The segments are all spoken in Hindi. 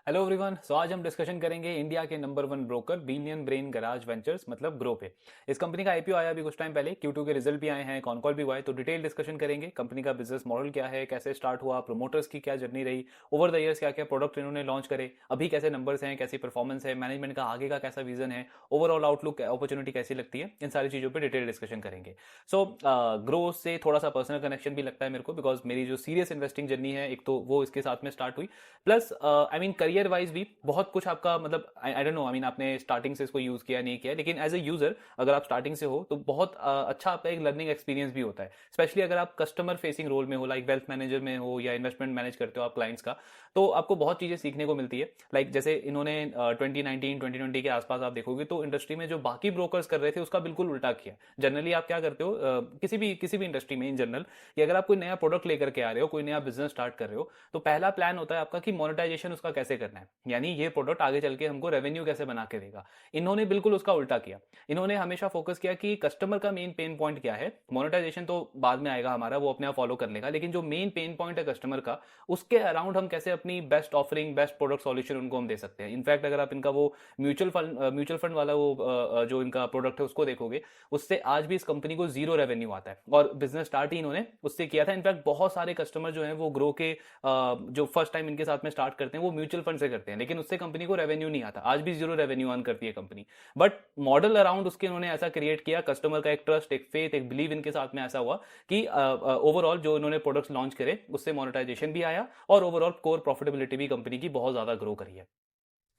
Hello everyone. सो आज हम डिस्कशन करेंगे इंडिया के number one broker billion brain garage ventures मतलब ग्रो पे। इस कंपनी का आईपीओ आया अभी कुछ टाइम पहले, Q2 के रिजल्ट भी आए हैं, कॉन कॉल भी हुआ है, तो डिटेल डिस्कशन करेंगे। कंपनी का बिजनेस मॉडल क्या है, कैसे स्टार्ट हुआ, प्रोमोटर्स की क्या जर्नी रही, ओवर द इयर्स क्या क्या प्रोडक्ट इन्होंने लॉन्च करे, अभी कैसे नंबर्स हैं, कैसी परफॉर्मेंस है, मैनेजमेंट का आगे का कैसा विजन है, ओवरऑल आउटलुक अपॉर्चुनिटी कैसी लगती है, इन सारी चीज़ों पर डिटेल डिस्कशन करेंगे। सो ग्रो से थोड़ा सा पर्सनल कनेक्शन भी लगता है मेरे को, बिकॉज मेरी जो सीरियस इन्वेस्टिंग जर्नी है एक तो वो इसके साथ में स्टार्ट हुई, plus I mean career wise भी बहुत कुछ आपका मतलब I don't know, I mean आपने स्टार्टिंग से इसको यूज किया नहीं किया, लेकिन एज ए यूजर अगर आप स्टार्टिंग से हो तो बहुत अच्छा आपका एक लर्निंग एक्सपीरियंस भी होता है, स्पेशली अगर आप कस्टमर फेसिंग रोल में हो, लाइक वेल्थ मैनेजर में हो या इन्वेस्टमेंट मैनेज करते हो आप क्लाइंट्स का, तो आपको बहुत चीजें सीखने को मिलती है। लाइक जैसे इन्होंने 2019 2020 के आसपास आप देखोगे तो इंडस्ट्री में जो बाकी ब्रोकर्स कर रहे थे उसका बिल्कुल उल्टा किया। जनरली आप क्या करते हो किसी भी इंडस्ट्री में इन जनरल, कि अगर आप कोई नया प्रोडक्ट लेकर के आ रहे हो, कोई नया बिजनेस स्टार्ट कर रहे हो, तो पहला प्लान होता है आपका कि मोनेटाइजेशन उसका कैसे करना है, यानी ये प्रोडक्ट आगे चल के हमको रेवेन्यू कैसे बना के देगा। इन्होंने बिल्कुल उसका उल्टा किया। इन्होंने हमेशा फोकस किया कि कस्टमर का मेन पेन पॉइंट क्या है, मोनेटाइजेशन तो बाद में आएगा हमारा, वो अपने आप फॉलो कर लेगा, लेकिन जो मेन पेन पॉइंट है कस्टमर का, उसके अराउंड हम कैसे अपनी best offering, best product solution उनको हम दे सकते हैं। इनफैक्ट अगर आप इनका वो म्यूचुअल फंड वाला वो जो इनका प्रोडक्ट है उसको देखोगे, उससे आज भी इस कंपनी को जीरो रेवेन्यू आता है, और बिजनेस स्टार्ट ही इन्होंने उससे किया था। इनफैक्ट बहुत सारे कस्टमर जो है वो ग्रो के जो फर्स्ट टाइम इनके साथ में स्टार्ट करते हैं वो म्यूचुअल फंड से करते हैं, लेकिन उससे कंपनी को रेवेन्यू नहीं आता, आज भी जीरो रेवेन्यू अर्न करती है कंपनी। बट मॉडल अराउंड उसके उन्होंने ऐसा क्रिएट किया, कस्टमर का एक ट्रस्ट, एक फेथ, एक बिलीव इनके साथ में ऐसा हुआ कि ओवरऑल जो इन्होंने प्रोडक्ट्स लॉन्च करे उससे मोनेटाइजेशन भी आया, और ओवरऑल कोर प्रॉफिटेबिलिटी भी कंपनी की बहुत ज्यादा ग्रो करी है।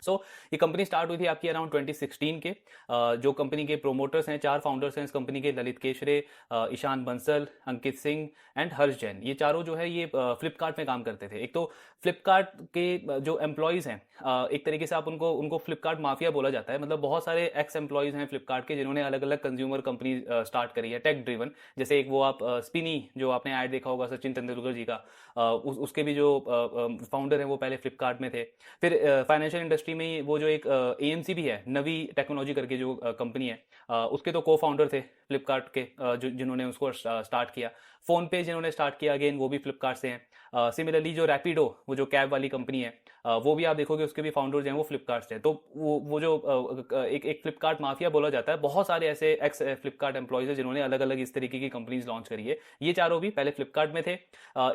ये कंपनी स्टार्ट हुई थी आपकी अराउंड 2016 के। जो कंपनी के प्रोमोटर्स हैं, चार फाउंडर्स हैं इस कंपनी के, ललित केशरे, ईशान बंसल, अंकित सिंह एंड हर्ष जैन। ये चारों जो है ये फ्लिपकार्ट में काम करते थे। एक तो फ्लिपकार्ट के जो एम्प्लॉयज हैं, एक तरीके से आप उनको उनको फ्लिपकार्ट माफिया बोला जाता है, मतलब बहुत सारे एक्स एम्प्लॉयज हैं फ्लिपकार्ट के जिन्होंने अलग अलग कंज्यूमर कंपनी स्टार्ट करी है, टेक ड्रिवन। जैसे एक वो आप स्पिनी जो आपने ऐड देखा होगा सचिन तेंदुलकर जी का, उसके भी जो फाउंडर हैं वो पहले फ्लिपकार्ट में थे। फिर फाइनेंशियल इंडस्ट्री में वो जो एक एएमसी भी है, नवी टेक्नोलॉजी करके जो कंपनी है, उसके तो को फाउंडर थे फ्लिपकार्ट के, जिन्होंने उसको स्टार्ट किया। फोन पे जिन्होंने स्टार्ट किया अगेन वो भी फ्लिपकार्ट से हैं। सिमिलरली जो रैपिडो, वो जो कैब वाली कंपनी है, वो भी आप देखोगे उसके भी फाउंडर जो हैं वो फ्लिपकार्ट से हैं। तो वो जो एक फ्लिपकार्ट माफिया बोला जाता है, बहुत सारे ऐसे एक्स फ्लिपकार्ट एम्प्लॉयज हैं जिन्होंने अलग अलग इस तरीके की कंपनीज लॉन्च करी है। ये चारों भी पहले फ्लिपकार्ट में थे।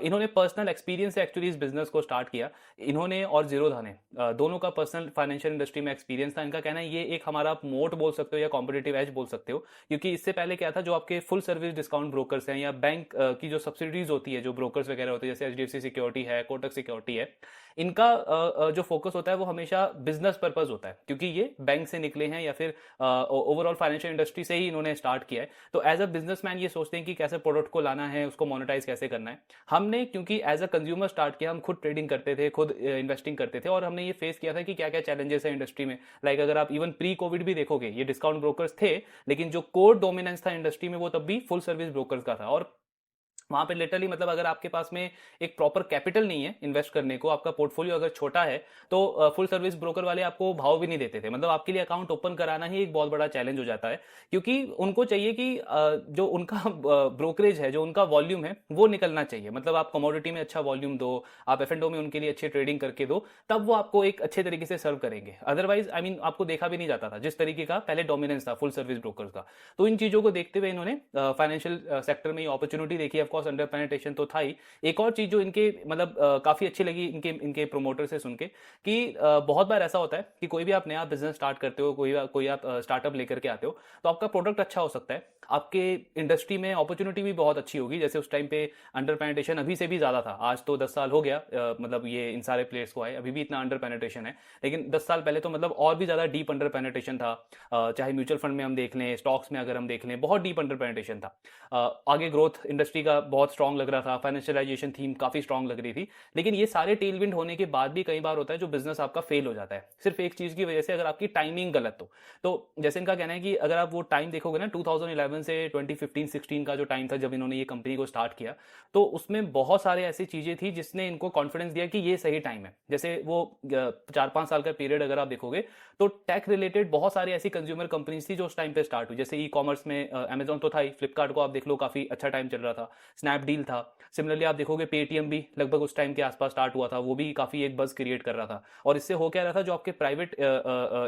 इन्होंने पर्सनल एक्सपीरियंस से एक्चुअली इस बिजनेस को स्टार्ट किया। इन्होंने और जीरोधा ने दोनों का पर्सनल फाइनेंशियल इंडस्ट्री में एक्सपीरियंस था। इनका कहना है ये एक हमारा आप मोट बोल सकते हो या कॉम्पिटेटिव एज बोल सकते हो, क्योंकि इससे पहले क्या था, जो आपके फुल सर्विस डिस्काउंट ब्रोकर्स हैं या बैंक की जो सब्सिडीज होती है, जो ब्रोकर्स वगैरह होते हैं, जैसे एचडीएफसी सिक्योरिटी है, कोटक सिक्योरिटी है, इनका जो फोकस होता है वो हमेशा बिजनेस पर्पज होता है, क्योंकि ये बैंक से निकले हैं या फिर ओवरऑल फाइनेंशियल इंडस्ट्री से ही इन्होंने स्टार्ट किया है। तो एज अ बिजनेसमैन ये सोचते हैं कि कैसे प्रोडक्ट को लाना है, उसको मोनेटाइज कैसे करना है। हमने क्योंकि एज अ कंज्यूमर स्टार्ट किया, हम खुद ट्रेडिंग करते थे, खुद इन्वेस्टिंग करते थे, और हमने ये फेस किया था कि क्या क्या चैलेंजेस है इंडस्ट्री में। लाइक अगर आप इवन प्री कोविड भी देखोगे, ये डिस्काउंट ब्रोकर्स थे, लेकिन जो कोर डोमिनेंस था इंडस्ट्री में वो तब भी फुल सर्विस ब्रोकर्स का था। और वहां पे लिटरली मतलब अगर आपके पास में एक प्रॉपर कैपिटल नहीं है इन्वेस्ट करने को, आपका पोर्टफोलियो अगर छोटा है, तो फुल सर्विस ब्रोकर वाले आपको भाव भी नहीं देते थे। मतलब आपके लिए अकाउंट ओपन कराना ही एक बहुत बड़ा चैलेंज हो जाता है, क्योंकि उनको चाहिए कि जो उनका ब्रोकरेज है, जो उनका वॉल्यूम है वो निकलना चाहिए। मतलब आप कमोडिटी में अच्छा वॉल्यूम दो, आप एफ&ओ में उनके लिए अच्छी ट्रेडिंग करके दो, तब वो आपको एक अच्छे तरीके से सर्व करेंगे। अदरवाइज आई मीन आपको देखा भी नहीं जाता था जिस तरीके का पहले डोमिनेंस था फुल सर्विस ब्रोकर्स का। तो इन चीजों को देखते हुए इन्होंने फाइनेंशियल सेक्टर में अपॉर्चुनिटी देखी। ऑफकोर्स अंडर पेनिट्रेशन तो था ही। एक और चीज जो इनके मतलब काफी अच्छी लगी इनके इनके प्रोमोटर से सुन के, कि बहुत बार ऐसा होता है कि कोई भी आप नया बिजनेस स्टार्ट करते हो, कोई आप स्टार्टअप लेकर के आते हो, तो आपका प्रोडक्ट अच्छा हो सकता है, आपके इंडस्ट्री में अपॉर्चुनिटी भी बहुत अच्छी होगी। जैसे उस टाइम पे अंडर पेनिट्रेशन अभी से भी ज्यादा था, आज तो 10 साल हो गया मतलब ये इन सारे प्लेयर्स को आए, अभी भी इतना अंडर पेनिट्रेशन है, लेकिन 10 साल पहले तो मतलब और भी ज्यादा डीप अंडर पेनिट्रेशन था। चाहे म्यूचुअल फंड में हम देख लें, स्टॉक्स में अगर हम देख लें, बहुत डीप अंडर पेनिट्रेशन था। आगे ग्रोथ इंडस्ट्री का बहुत स्ट्रांग लग रहा था, फाइनेंशियलाइजेशन थीम काफी स्ट्रांग लग रही थी। लेकिन ये सारे टेलविंड होने के बाद भी कई बार होता है जो बिजनेस आपका फेल हो जाता है, सिर्फ एक चीज की वजह से, अगर आपकी टाइमिंग गलत हो। तो जैसे इनका कहना है कि अगर आप वो टाइम देखोगे ना, 2011 से 2015-16 का जो टाइम था जब इन्होंने ये कंपनी को स्टार्ट किया, तो उसमें बहुत सारे ऐसी चीजें थी जिसने इनको कॉन्फिडेंस दिया कि ये सही टाइम है। जैसे वो 4-5 साल का पीरियड अगर आप देखोगे, तो टेक रिलेटेड बहुत सारी ऐसी कंज्यूमर कंपनीज थी जो उस टाइम पे स्टार्ट हुई। जैसे ई कॉमर्स में अमेजॉन तो था ही, फ्लिपकार्ट को आप देख लो, काफी अच्छा टाइम चल रहा था। स्नैपडील था, सिमिलरली आप देखोगे पेटीएम भी लगभग उस टाइम के आसपास स्टार्ट हुआ था, वो भी काफी एक बज क्रिएट कर रहा था। और इससे हो क्या रहा था, जो आपके प्राइवेट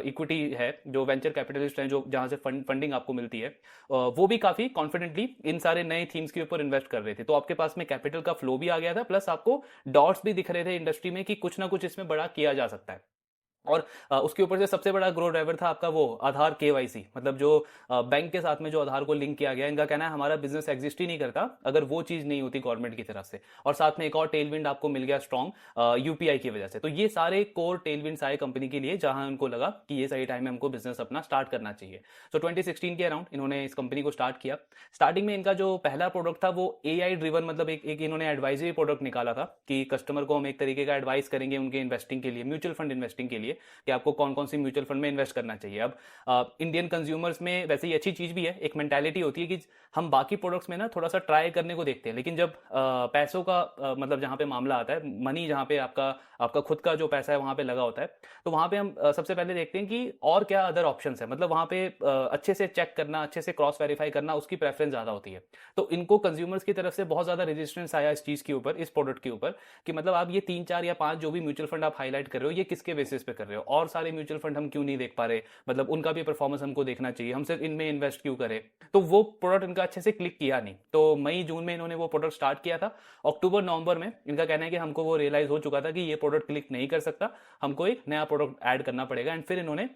इक्विटी है, जो वेंचर कैपिटलिस्ट हैं, जो जहां से फंडिंग आपको मिलती है, वो भी काफी कॉन्फिडेंटली इन सारे नए थीम्स के ऊपर इन्वेस्ट कर रहे थे। तो आपके पास में कैपिटल का फ्लो भी आ गया था, प्लस आपको डॉट्स भी दिख रहे थे इंडस्ट्री में कि कुछ ना कुछ इसमें बड़ा किया जा सकता है। और उसके ऊपर से सबसे बड़ा ग्रो ड्राइवर था आपका वो आधार केवाईसी, मतलब जो बैंक के साथ में जो आधार को लिंक किया गया। इनका कहना है हमारा बिजनेस एग्जिस्ट ही नहीं करता अगर वो चीज नहीं होती गवर्नमेंट की तरफ से। और साथ में एक और टेलविंड आपको मिल गया स्ट्रॉन्ग यूपीआई की वजह से। तो ये सारे कोर टेलविंड्स आए कंपनी के लिए, जहां उनको लगा कि ये सही टाइम है हमको बिजनेस अपना स्टार्ट करना चाहिए। तो 2016 के अराउंड इन्होंने इस कंपनी को स्टार्ट किया। स्टार्टिंग में इनका जो पहला प्रोडक्ट था वो एआई ड्रिवन, मतलब एक इन्होंने एडवाइजरी प्रोडक्ट निकाला था कि कस्टमर को हम एक तरीके का एडवाइस करेंगे उनके इन्वेस्टिंग के लिए, म्यूचुअल फंड इन्वेस्टिंग के लिए, कि आपको कौन कौन सी म्यूचुअल फंड में इन्वेस्ट करना चाहिए। अब इंडियन कंज्यूमर्स में वैसे ही अच्छी चीज भी है, एक मेंटालिटी होती है कि हम बाकी प्रोडक्ट्स में ना थोड़ा सा ट्राई करने को देखते हैं, लेकिन जब पैसों का मतलब जहां पे मामला आता है, मनी जहां पे आपका आपका खुद का जो पैसा है वहां पे लगा होता है, तो वहां पे हम सबसे पहले देखते हैं कि और क्या अदर ऑप्शंस है, मतलब वहां पे अच्छे से चेक करना, अच्छे से क्रॉस वेरीफाई करना, उसकी प्रेफरेंस ज्यादा होती है। तो इनको कंज्यूमर्स की तरफ से बहुत ज्यादा रेजिस्टेंस आया इस चीज के ऊपर, इस प्रोडक्ट के ऊपर, कि मतलब आप ये 3 4 या 5 जो भी म्यूचुअल फंड आप हाईलाइट कर रहे हो, ये किसके बेसिस पे कर रहे हो, और सारे म्यूचुअल फंड हम क्यों नहीं देख पा रहे, मतलब उनका भी परफॉर्मेंस हमको देखना चाहिए, हम सिर्फ इनमें इन्वेस्ट क्यों करें। तो वो प्रोडक्ट इनका अच्छे से क्लिक किया नहीं। तो मई जून में इन्होंने वो प्रोडक्ट स्टार्ट किया था। अक्टूबर नवंबर में इनका कहना है कि हमको वो रियलाइज हो चुका था कि ये प्रोडक्ट क्लिक नहीं कर सकता, हमको एक नया प्रोडक्ट ऐड करना पड़ेगा। एंड फिर इन्होंने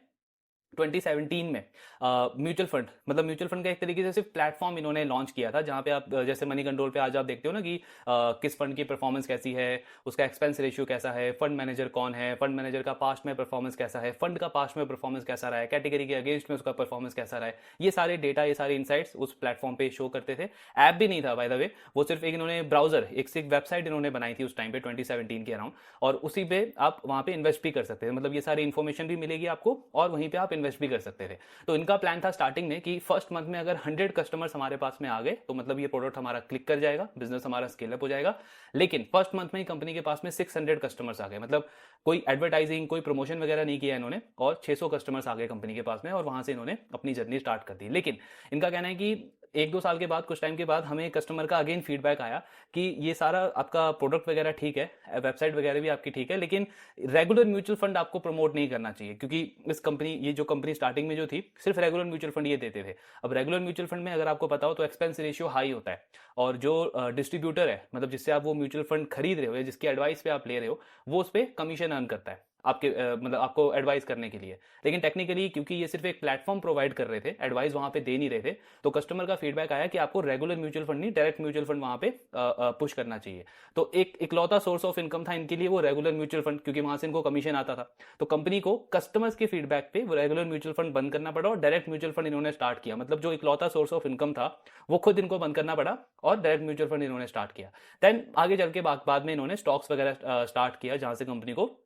2017 में म्यूचुअल फंड, मतलब म्यूचुअल फंड का एक तरीके से सिर्फ प्लेटफॉर्म इन्होंने लॉन्च किया था, जहां पे आप जैसे मनी कंट्रोल पे आज आप देखते हो ना कि किस फंड की परफॉर्मेंस कैसी है, उसका एक्सपेंस रेशियो कैसा है, फंड मैनेजर कौन है, फंड मैनेजर का पास्ट में परफॉर्मेंस कैसा है, फंड का पास्ट में परफॉर्मेंस कैसा रहा है, कैटेगरी के अगेंस्ट में उसका परफॉर्मेंस कैसा रहा है, ये सारे डेटा, ये सारे इनसाइट्स उस प्लेटफॉर्म पे शो करते थे। ऐप भी नहीं था बाय द वे, वो सिर्फ एक इन्होंने ब्राउजर, एक वेबसाइट इन्होंने बनाई थी उस टाइम पे 2017 के अराउंड, और उसी पे आप वहां पे इन्वेस्ट भी कर सकते थे, मतलब ये सारी इन्फॉर्मेशन भी मिलेगी आपको और वहीं पे आप इन्वेस्ट भी कर सकते थे। तो इनका प्लान था स्टार्टिंग में कि फर्स्ट मंथ में अगर 100 कस्टमर्स हमारे पास में आ गए तो मतलब ये प्रोडक्ट हमारा क्लिक कर जाएगा, बिजनेस हमारा स्केल अप हो जाएगा। लेकिन फर्स्ट मंथ में ही कंपनी के पास में 600 कस्टमर्स आ गए, मतलब कोई एडवर्टाइजिंग, कोई प्रमोशन वगैरह नहीं किया इन्होंने, और 600 कस्टमर्स आ गए कंपनी के पास में, और वहां से इन्होंने अपनी जर्नी स्टार्ट कर दी। लेकिन इनका कहना है कि 1 2 साल के बाद, कुछ टाइम के बाद, हमें कस्टमर का अगेन फीडबैक आया कि ये सारा आपका प्रोडक्ट वगैरह ठीक है, वेबसाइट वगैरह भी आपकी ठीक है, लेकिन रेगुलर म्यूचुअल फंड आपको प्रमोट नहीं करना चाहिए, क्योंकि इस कंपनी, ये जो कंपनी स्टार्टिंग में जो थी, सिर्फ रेगुलर म्यूचुअल फंड ये देते थे। अब रेगुलर म्यूचुअल फंड में अगर आपको पता हो तो एक्सपेंस रेशियो हाई होता है, और जो डिस्ट्रीब्यूटर है, मतलब जिससे आप वो म्यूचुअल फंड खरीद रहे हो या जिसकी एडवाइस पे आप ले रहे हो, वो उस पर कमीशन अर्न करता है आपके मतलब आपको एडवाइस करने के लिए। लेकिन टेक्निकली क्योंकि ये सिर्फ एक प्लेटफॉर्म प्रोवाइड कर रहे थे, एडवाइस वहां पे दे नहीं रहे थे, तो कस्टमर का फीडबैक आया कि आपको रेगुलर म्यूचुअल फंड नहीं, डायरेक्ट म्यूचुअल फंड वहां पे पुश करना चाहिए। तो एक इकलौता सोर्स ऑफ इनकम था इनके लिए वो रेगुलर म्यूचुअल फंड, क्योंकि वहां से इनको कमीशन आता था। तो कंपनी को कस्टमर्स के फीडबैक पे वो रेगुलर म्यूचुअल फंड बंद करना पड़ा और डायरेक्ट म्यूचुअल फंड इन्होंने स्टार्ट किया, मतलब जो इकलौता सोर्स ऑफ इनकम था वो खुद इनको बंद करना पड़ा और डायरेक्ट म्यूचुअल फंड इन्होंने स्टार्ट किया। देन आगे चल के बाद में इन्होंने स्टॉक्स वगैरह स्टार्ट किया, जहां से कंपनी को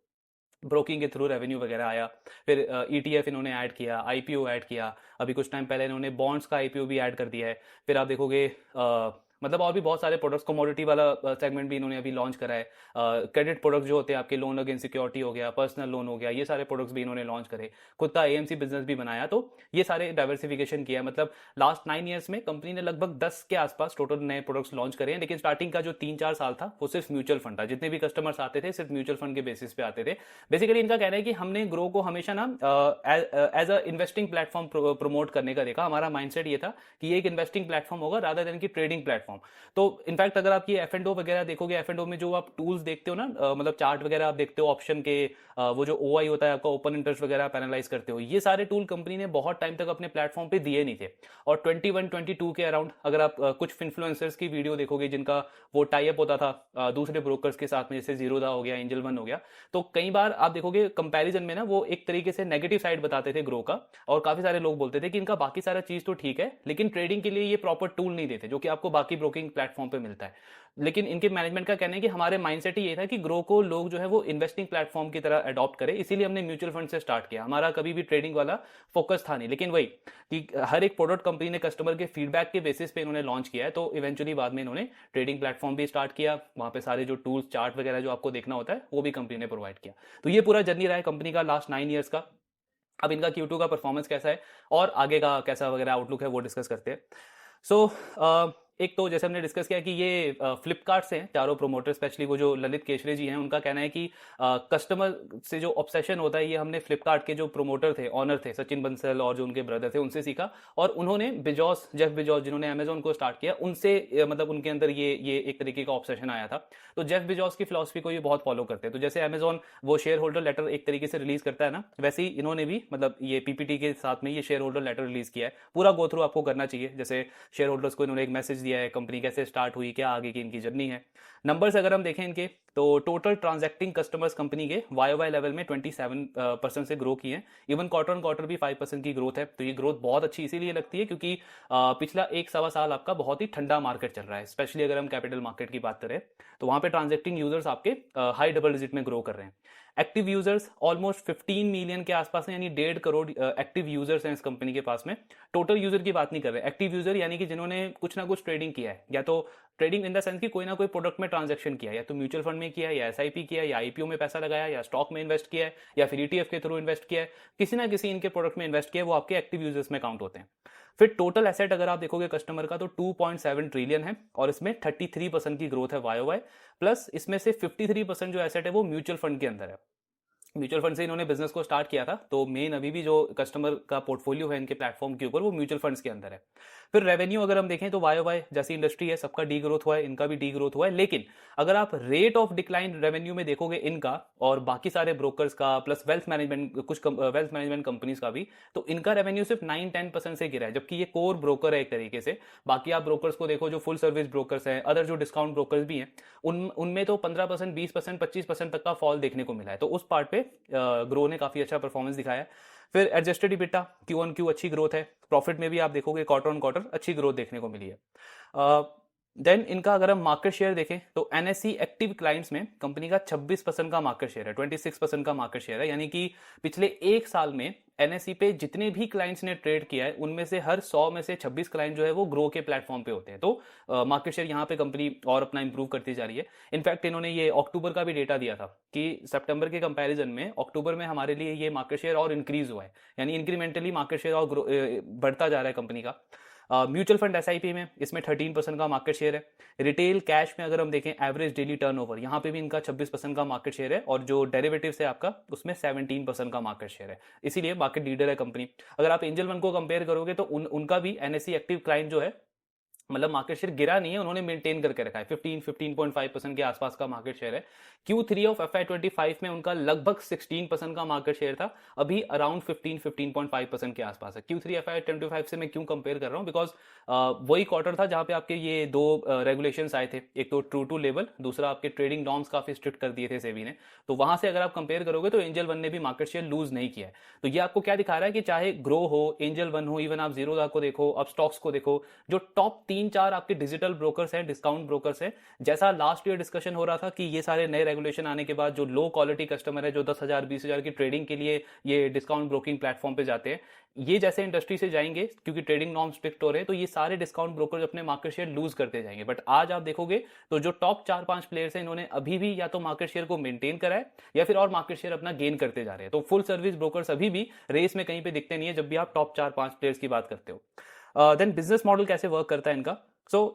ब्रोकिंग के थ्रू रेवेन्यू वगैरह आया। फिर ईटीएफ इन्होंने ऐड किया, आईपीओ ऐड किया, अभी कुछ टाइम पहले इन्होंने बॉन्ड्स का आईपीओ भी ऐड कर दिया है। फिर आप देखोगे मतलब और भी बहुत सारे प्रोडक्ट्स, कमोडिटी वाला सेगमेंट भी इन्होंने अभी लॉन्च करा है। क्रेडिट प्रोडक्ट जो होते हैं आपके, लोन अगेंस्ट सिक्योरिटी हो गया, पर्सनल लोन हो गया, ये सारे प्रोडक्ट्स भी इन्होंने लॉन्च करे। खुद का एएमसी बिजनेस भी बनाया। तो ये सारे डाइवर्सिफिकेशन किया है। मतलब लास्ट 9 ईयर्स में कंपनी ने लगभग 10 के आसपास टोटल नए प्रोडक्ट्स लॉन्च करे हैं। लेकिन स्टार्टिंग का जो 3 4 साल था वो सिर्फ म्यूचुअल फंड था, जितने भी कस्टमर्स आते थे सिर्फ म्यूचुअल फंड के बेसिस पे आते थे। बेसिकली इनका कहना है कि हमने ग्रो को हमेशा ना as a investing platform promote करने का देखा। हमारा माइंडसेट ये था कि ये एक इन्वेस्टिंग प्लेटफॉर्म होगा रादर देन की ट्रेडिंग प्लेटफॉर्म। तो इनफैक्ट अगर आप ये F&O वगैरह देखोगे, F&O में जो आप टूल्स देखते हो ना, मतलब चार्ट वगैरह आप देखते हो ऑप्शन के, वो जो OI होता है आपका, ओपन इंटरेस्ट वगैरह आप एनालाइज करते हो, ये सारे टूल कंपनी ने बहुत टाइम तक अपने प्लेटफॉर्म पे दिए नहीं थे। और 21 22 के अराउंड अगर आप कुछ इन्फ्लुएंसर्स की वीडियो देखोगे जिनका वो टाई अप होता था दूसरे ब्रोकर्स के साथ में, जैसे जीरोधा हो गया, एंजल वन हो गया, तो कई बार आप देखोगे कंपैरिजन में ना वो एक तरीके से नेगेटिव साइड बताते थे ग्रो का। और काफी सारे लोग बोलते थे कि इनका बाकी सारा चीज तो ठीक है, लेकिन ट्रेडिंग के लिए ये प्रॉपर टूल नहीं देते जो कि आपको बाकी ब्रोकिंग प्लेटफॉर्म पे मिलता है। लेकिन इनके मैनेजमेंट का कहना है कि हमारे माइंडसेट ही ये था कि ग्रो को लोग जो है वो इन्वेस्टिंग प्लेटफॉर्म की तरह अडॉप्ट करें, इसीलिए हमने म्यूचुअल फंड से स्टार्ट किया। हमारा कभी भी ट्रेडिंग वाला फोकस था नहीं। लेकिन वही कि हर एक प्रोडक्ट कंपनी ने कस्टमर के फीडबैक के बेसिस पे इन्होंने लॉन्च किया है। तो इवेंचुअली बाद में इन्होंने ट्रेडिंग प्लेटफॉर्म भी स्टार्ट किया, वहां पे सारे जो टूल्स, चार्ट वगैरह जो आपको देखना होता है वो भी कंपनी ने प्रोवाइड किया। तो ये पूरा जर्नी रहा है कंपनी का लास्ट 9 ईयर्स का। अब इनका Q2 का परफॉर्मेंस कैसा है और आगे का कैसा वगैरह आउटलुक है वो डिस्कस करते हैं। सो एक तो जैसे हमने डिस्कस किया कि ये फ्लिपकार्ट से हैं चारों प्रोमोटर, स्पेशली वो जो ललित केशरे जी हैं, उनका कहना है कि कस्टमर से जो ऑब्सेशन होता है ये हमने फ्लिपकार्ट के जो प्रोमोटर थे, ऑनर थे, सचिन बंसल और जो उनके ब्रदर थे, उनसे सीखा। और उन्होंने बिजॉस, जेफ बिजॉस जिन्होंने अमेजोन को स्टार्ट किया, उनसे मतलब उनके अंदर ये एक तरीके का ऑब्सेशन आया था। तो जेफ बिजॉस की फिलॉसफी को ये बहुत फॉलो करते हैं। तो जैसे अमेजोन वो शेयर होल्डर लेटर एक तरीके से रिलीज करता है ना, वैसे ही इन्होंने भी मतलब ये पीपीटी के साथ में ये शेयर होल्डर लेटर रिलीज किया है। पूरा गो थ्रू आपको करना चाहिए। जैसे शेयर होल्डर्स को इन्होंने एक मैसेज दिया है, कंपनी कैसे स्टार्ट हुई, क्या आगे की इनकी जर्नी है। नंबर्स अगर हम देखें इनके, तो टोटल ट्रांजैक्टिंग कस्टमर्स कंपनी के वाई लेवल में 27% से ग्रो किए हैं। इवन क्वार्टर ऑन क्वार्टर भी 5% की ग्रोथ है। तो ये ग्रोथ बहुत अच्छी इसीलिए लगती है क्योंकि पिछला एक सवा साल आपका बहुत ही ठंडा मार्केट चल रहा है। स्पेशली अगर हम कैपिटल मार्केट की बात करें तो वहां पे ट्रांजैक्टिंग यूजर्स आपके हाई डबल डिजिट में ग्रो कर रहे हैं। एक्टिव यूजर्स ऑलमोस्ट 15 मिलियन के आसपास हैं, यानी 1.5 करोड़ एक्टिव यूजर्स हैं इस कंपनी के पास में। टोटल यूजर की बात नहीं कर रहे, एक्टिव यूजर यानी कि जिन्होंने कुछ ना कुछ ट्रेडिंग किया है, या तो ट्रेडिंग इन द सेंस कि कोई ना कोई प्रोडक्ट में ट्रांजैक्शन किया है, या तो म्यूचुअल फंड में किया है, या एसआईपी किया है, या आईपीओ में पैसा लगाया, या स्टॉक में इन्वेस्ट किया है, या फिर ईटीएफ के थ्रू इन्वेस्ट किया है, किसी ना किसी इनके प्रोडक्ट में इन्वेस्ट किया है, वो आपके एक्टिव यूजर्स में काउंट होते हैं। फिर टोटल एसेट अगर आप देखोगे कस्टमर का तो 2.7 ट्रिलियन है, और इसमें 33% की ग्रोथ है वाई। प्लस इसमें से 53% जो एसेट है वो म्यूचुअल फंड के अंदर है। म्यूचुअल फंड से इन्होंने बिजनेस को स्टार्ट किया था, तो मेन अभी भी जो कस्टमर का पोर्टफोलियो है इनके प्लेटफॉर्म के ऊपर वो म्यूचुअल फंड्स के अंदर है। फिर रेवेन्यू अगर हम देखें तो वाई जैसी इंडस्ट्री है सबका डी ग्रोथ हुआ है, इनका भी डी ग्रोथ हुआ है। लेकिन अगर आप रेट ऑफ डिक्लाइन रेवेन्यू में देखोगे इनका और बाकी सारे ब्रोकर्स का, प्लस वेल्थ मैनेजमेंट, कुछ वेल्थ मैनेजमेंट कंपनीज का भी, तो इनका रेवेन्यू सिर्फ 9-10% से गिरा है, जबकि ये कोर ब्रोकर है एक तरीके से। बाकी आप ब्रोकर्स को देखो जो फुल सर्विस ब्रोकर्स हैं, अदर जो डिस्काउंट ब्रोकर्स भी हैं, उनमें तो 15%, 20%, 25% तक का फॉल देखने को मिला है। तो उस पार्ट पे ग्रो ने काफी अच्छा परफॉर्मेंस दिखाया है। फिर adjusted EBITDA Q on Q अच्छी ग्रोथ है। प्रॉफिट में भी आप देखोगे क्वार्टर ऑन क्वार्टर अच्छी ग्रोथ देखने को मिली है। देन इनका अगर हम मार्केट शेयर देखें तो एनएससी एक्टिव क्लाइंट्स में कंपनी का 26% का मार्केट शेयर है, 26% का मार्केट शेयर है। यानी कि पिछले एक साल में एनएससी पे जितने भी क्लाइंट्स ने ट्रेड किया है उनमें से हर 100 में से 26 क्लाइंट जो है वो ग्रो के प्लेटफॉर्म पे होते हैं। तो मार्केट शेयर यहाँ पे कंपनी और अपना इंप्रूव करती जा रही है। इनफैक्ट इन्होंने ये अक्टूबर का भी डेटा दिया था कि सितंबर के कंपैरिजन में अक्टूबर में हमारे लिए ये मार्केट शेयर और इंक्रीज हुआ है, यानी इंक्रीमेंटली मार्केट शेयर और बढ़ता जा रहा है कंपनी का। म्यूचुअल फंड एसआईपी में इसमें 13% का मार्केट शेयर है। रिटेल कैश में अगर हम देखें एवरेज डेली टर्नओवर, यहाँ पे भी इनका 26% का मार्केट शेयर है, और जो डेरिवेटिव है आपका उसमें 17% का मार्केट शेयर है। इसीलिए मार्केट लीडर है कंपनी। अगर आप एंजल वन को कंपेयर करोगे तो उनका भी एनएससी एक्टिव क्लाइंट जो है, मतलब मार्केट शेयर गिरा नहीं है, उन्होंने मेंटेन करके रखा है, 15.5% के आसपास का मार्केट शेयर है। Q3 ऑफ FY25 में उनका लगभग 16% का मार्केट शेयर था, अभी अराउंड 15% के आसपास है। Q3 FY25 से मैं क्यों कंपेयर कर रहा हूं, बिकॉज वही क्वार्टर था जहां पे आपके ये दो रेगुलेशंस आए थे, एक तो ट्रू टू लेबल, दूसरा आपके ट्रेडिंग नॉर्म्स काफी स्ट्रिक्ट कर दिए थे सेबी ने। तो वहां से अगर आप कंपेयर करोगे तो एंजल वन ने भी मार्केट शेयर लूज नहीं किया है। तो ये आपको क्या दिखा रहा है कि चाहे ग्रो हो, एंजल वन हो, इवन आप जीरोधा को देखो, अब स्टॉक्स को देखो, जो टॉप 3-4 आपके डिजिटल ब्रोकर्स हैं, डिस्काउंट ब्रोकर्स हैं, जैसा लास्ट ईयर डिस्कशन हो रहा था कि ये सारे नए रेगुलेशन आने के बाद जो लो क्वालिटी कस्टमर है, जो 10,000 20,000 की ट्रेडिंग के लिए ये डिस्काउंट ब्रोकिंग प्लेटफॉर्म पे जाते हैं, ये जैसे इंडस्ट्री से जाएंगे क्योंकि ट्रेडिंग नॉर्म स्ट्रिक्ट हो रहे हैं, तो ये सारे डिस्काउंट ब्रोकर्स अपने मार्केट शेयर लूज करते जाएंगे। बट आज आप देखोगे तो जो टॉप 4-5 प्लेयर्स हैं, इन्होंने अभी भी या तो मार्केट शेयर को मेंटेन करा है या फिर और मार्केट शेयर अपना गेन करते जा रहे हैं। तो फुल सर्विस ब्रोकर्स अभी भी रेस में कहीं पे दिखते नहीं है जब भी आप टॉप 4-5 प्लेयर्स की बात करते हो। देन बिजनेस मॉडल कैसे वर्क करता है इनका। सो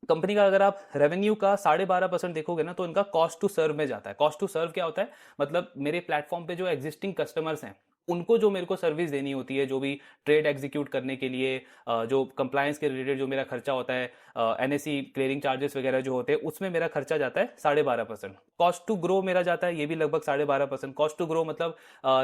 कंपनी का अगर आप रेवेन्यू का 12.5% देखोगे ना, तो इनका कॉस्ट टू सर्व में जाता है। कॉस्ट टू सर्व क्या होता है, मतलब मेरे प्लेटफॉर्म पे जो एग्जिस्टिंग कस्टमर्स हैं उनको जो मेरे को सर्विस देनी होती है, जो भी ट्रेड एग्जीक्यूट करने के लिए जो कंप्लायंस के रिलेटेड जो मेरा खर्चा होता है, एनएससी क्लियरिंग चार्जेस वगैरह जो होते हैं, उसमें मेरा खर्चा जाता है 12.5%। कॉस्ट टू ग्रो मेरा जाता है ये भी लगभग 12.5%। कॉस्ट टू ग्रो मतलब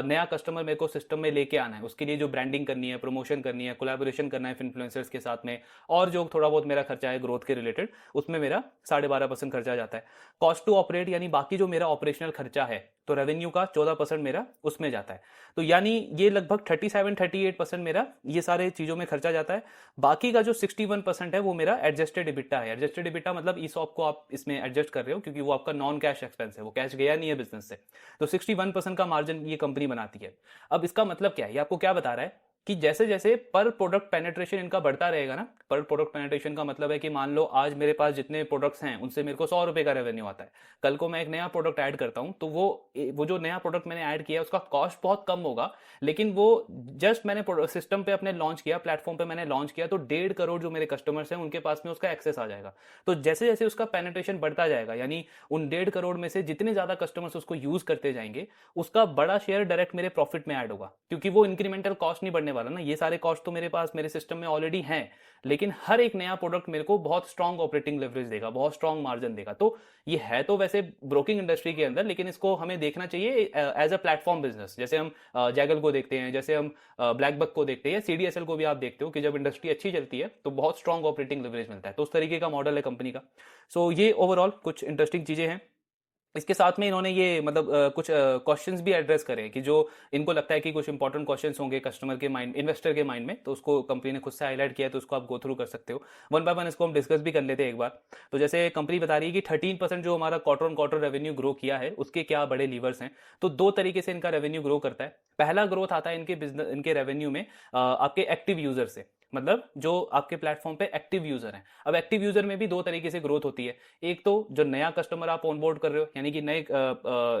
नया कस्टमर मेरे को सिस्टम में लेके आना है, उसके लिए जो ब्रांडिंग करनी है, प्रमोशन करनी है, कोलैबोरेशन करना है इन्फ्लुएंसर्स के साथ में, और जो थोड़ा बहुत मेरा खर्चा है ग्रोथ के रिलेटेड, उसमें मेरा 12.5% खर्चा जाता है। कॉस्ट टू ऑपरेट यानी बाकी जो मेरा ऑपरेशनल खर्चा है, तो रेवेन्यू का 14% मेरा उसमें जाता है। तो यानी ये लगभग 37-38% मेरा ये सारे चीजों में खर्चा जाता है। बाकी का जो 61% है वो मेरा एडजस्टेड इबिटा है। एडजस्टेड इबिटा मतलब ईसॉप को आप इसमें एडजस्ट कर रहे हो क्योंकि वो आपका नॉन कैश एक्सपेंस है, वो कैश गया नहीं है बिजनेस से। तो 61% का मार्जिन ये कंपनी बनाती है। अब इसका मतलब क्या है, ये आपको क्या बता रहा है कि जैसे जैसे पर प्रोडक्ट पेनिट्रेशन इनका बढ़ता रहेगा ना, पर प्रोडक्ट पेनिट्रेशन का मतलब है कि मान लो आज मेरे पास जितने प्रोडक्ट्स हैं उनसे मेरे को 100 रुपए का रेवेन्यू आता है, कल को मैं एक नया प्रोडक्ट ऐड करता हूं तो वो जो नया प्रोडक्ट मैंने ऐड किया उसका कॉस्ट बहुत कम होगा, लेकिन वो जस्ट मैंने सिस्टम पे अपने लॉन्च किया, प्लेटफॉर्म पे मैंने लॉन्च किया, तो 1.5 करोड़ जो मेरे कस्टमर्स हैं उनके पास में उसका एक्सेस आ जाएगा। तो जैसे जैसे उसका पेनिट्रेशन बढ़ता जाएगा, यानी उन 1.5 करोड़ में से जितने ज्यादा कस्टमर्स उसको यूज करते जाएंगे, उसका बड़ा शेयर डायरेक्ट मेरे प्रॉफिट में ऐड होगा, क्योंकि वो इंक्रीमेंटल कॉस्ट नहीं बढ़ने वाला ना, ये सारे कॉस्ट तो मेरे पास मेरे सिस्टम में ऑलरेडी हैं, लेकिन हर एक नया प्रोडक्ट मेरे को बहुत स्ट्रांग ऑपरेटिंग लेवरेज देगा, बहुत स्ट्रांग मार्जिन देगा। तो ये है तो वैसे ब्रोकिंग इंडस्ट्री के अंदर, लेकिन इसको हमें देखना चाहिए एज अ प्लेटफॉर्म बिजनेस, जैसे हम जैगल को देखते हैं, जैसे हम ब्लैक बक को देखते हैं, सीडीएसएल को भी आप देखते हो कि जब इंडस्ट्री अच्छी चलती है तो बहुत स्ट्रांग ऑपरेटिंग लेवरेज मिलता है। तो उस तरीके का मॉडल है कंपनी का। सो ये ओवरऑल कुछ इंटरेस्टिंग चीजें हैं। इसके साथ में इन्होंने ये मतलब कुछ क्वेश्चंस भी एड्रेस करे कि जो इनको लगता है कि कुछ इंपॉर्टेंट क्वेश्चंस होंगे कस्टमर के माइंड, इन्वेस्टर के माइंड में, तो उसको कंपनी ने खुद से हाईलाइट किया है, तो उसको आप गो थ्रू कर सकते हो। वन बाय वन इसको हम डिस्कस भी कर लेते हैं एक बार। तो जैसे कंपनी बता रही है कि 13% जो हमारा quarter on quarter revenue grow किया है उसके क्या बड़े लीवर्स हैं। तो दो तरीके से इनका रेवेन्यू ग्रो करता है। पहला ग्रोथ आता है इनके बिजनेस, इनके रेवेन्यू में आपके एक्टिव यूजर से, मतलब जो आपके प्लेटफॉर्म पे एक्टिव यूजर हैं। अब एक्टिव यूजर में भी दो तरीके से ग्रोथ होती है। एक तो जो नया कस्टमर आप ऑनबोर्ड कर रहे हो, यानी कि नए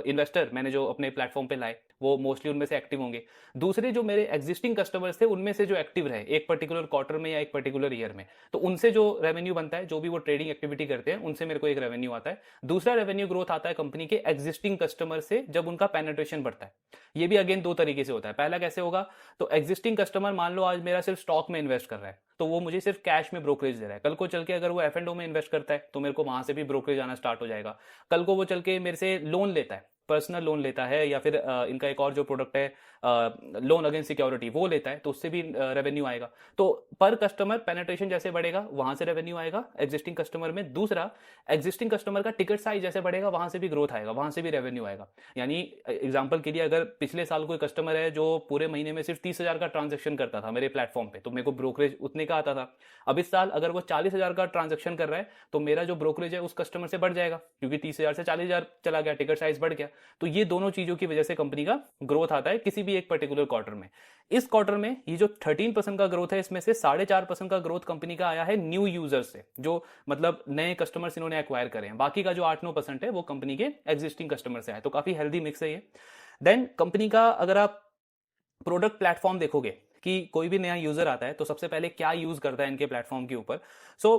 इन्वेस्टर मैंने जो अपने प्लेटफॉर्म पे लाए वो मोस्टली उनमें से एक्टिव होंगे। दूसरे जो मेरे एग्जिस्टिंग कस्टमर्स थे उनमें से जो एक्टिव रहे एक पर्टिकुलर क्वार्टर में या एक पर्टिकुलर ईयर में, तो उनसे जो रेवेन्यू बनता है, जो भी वो ट्रेडिंग एक्टिविटी करते हैं उनसे मेरे को एक रेवेन्यू आता है। दूसरा रेवेन्यू ग्रोथ आता है कंपनी के एग्जिस्टिंग कस्टमर से जब उनका पेनिट्रेशन बढ़ता है। ये भी अगेन दो तरीके से होता है। पहला कैसे होगा, तो एग्जिस्टिंग कस्टमर मान लो आज मेरा सिर्फ स्टॉक में इन्वेस्ट कर रहा है, तो वो मुझे सिर्फ कैश में ब्रोकरेज दे रहा है। कल को चल के अगर वो F&O में इन्वेस्ट करता है तो मेरे को वहां से भी ब्रोकरेज आना स्टार्ट हो जाएगा। कल को वो चल के मेरे से लोन लेता है, पर्सनल लोन लेता है, या फिर इनका एक और जो प्रोडक्ट है लोन अगेंस्ट सिक्योरिटी वो लेता है, तो उससे भी रेवेन्यू आएगा। तो पर कस्टमर पेनिट्रेशन जैसे बढ़ेगा वहां से रेवेन्यू आएगा एग्जिस्टिंग कस्टमर में। दूसरा, एग्जिस्टिंग कस्टमर का टिकट साइज जैसे बढ़ेगा वहां से भी ग्रोथ आएगा, वहां से भी रेवेन्यू आएगा। यानी एग्जांपल के लिए अगर पिछले साल कोई कस्टमर है जो पूरे महीने में सिर्फ 30,000 का ट्रांजेक्शन करता था मेरे प्लेटफॉर्म पे, तो मेरे को ब्रोकरेज उतने का आता था। अब इस साल अगर वो 40,000 का ट्रांजेक्शन कर रहा है तो मेरा जो ब्रोकरेज है उस कस्टमर से बढ़ जाएगा, क्योंकि 30,000 से 40,000 चला गया, टिकट साइज बढ़ गया। तो ये दोनों चीजों की वजह से कंपनी का ग्रोथ आता है किसी भी एक पर्टिकुलर क्वार्टर में। इस क्वार्टर में ये जो 13% का ग्रोथ है, इसमें से 4.5% का ग्रोथ कंपनी का आया है न्यू यूजर्स से, जो मतलब नए कस्टमर्स इन्होंने एक्वायर करे हैं। बाकी का जो 8-9% है वो कंपनी के एग्जिस्टिंग कस्टमर से है। तो काफी हेल्दी मिक्स है ये। देन कंपनी का अगर आप प्रोडक्ट प्लेटफॉर्म देखोगे कि कोई भी नया यूजर आता है तो सबसे पहले क्या यूज करता है इनके प्लेटफॉर्म के ऊपर। सो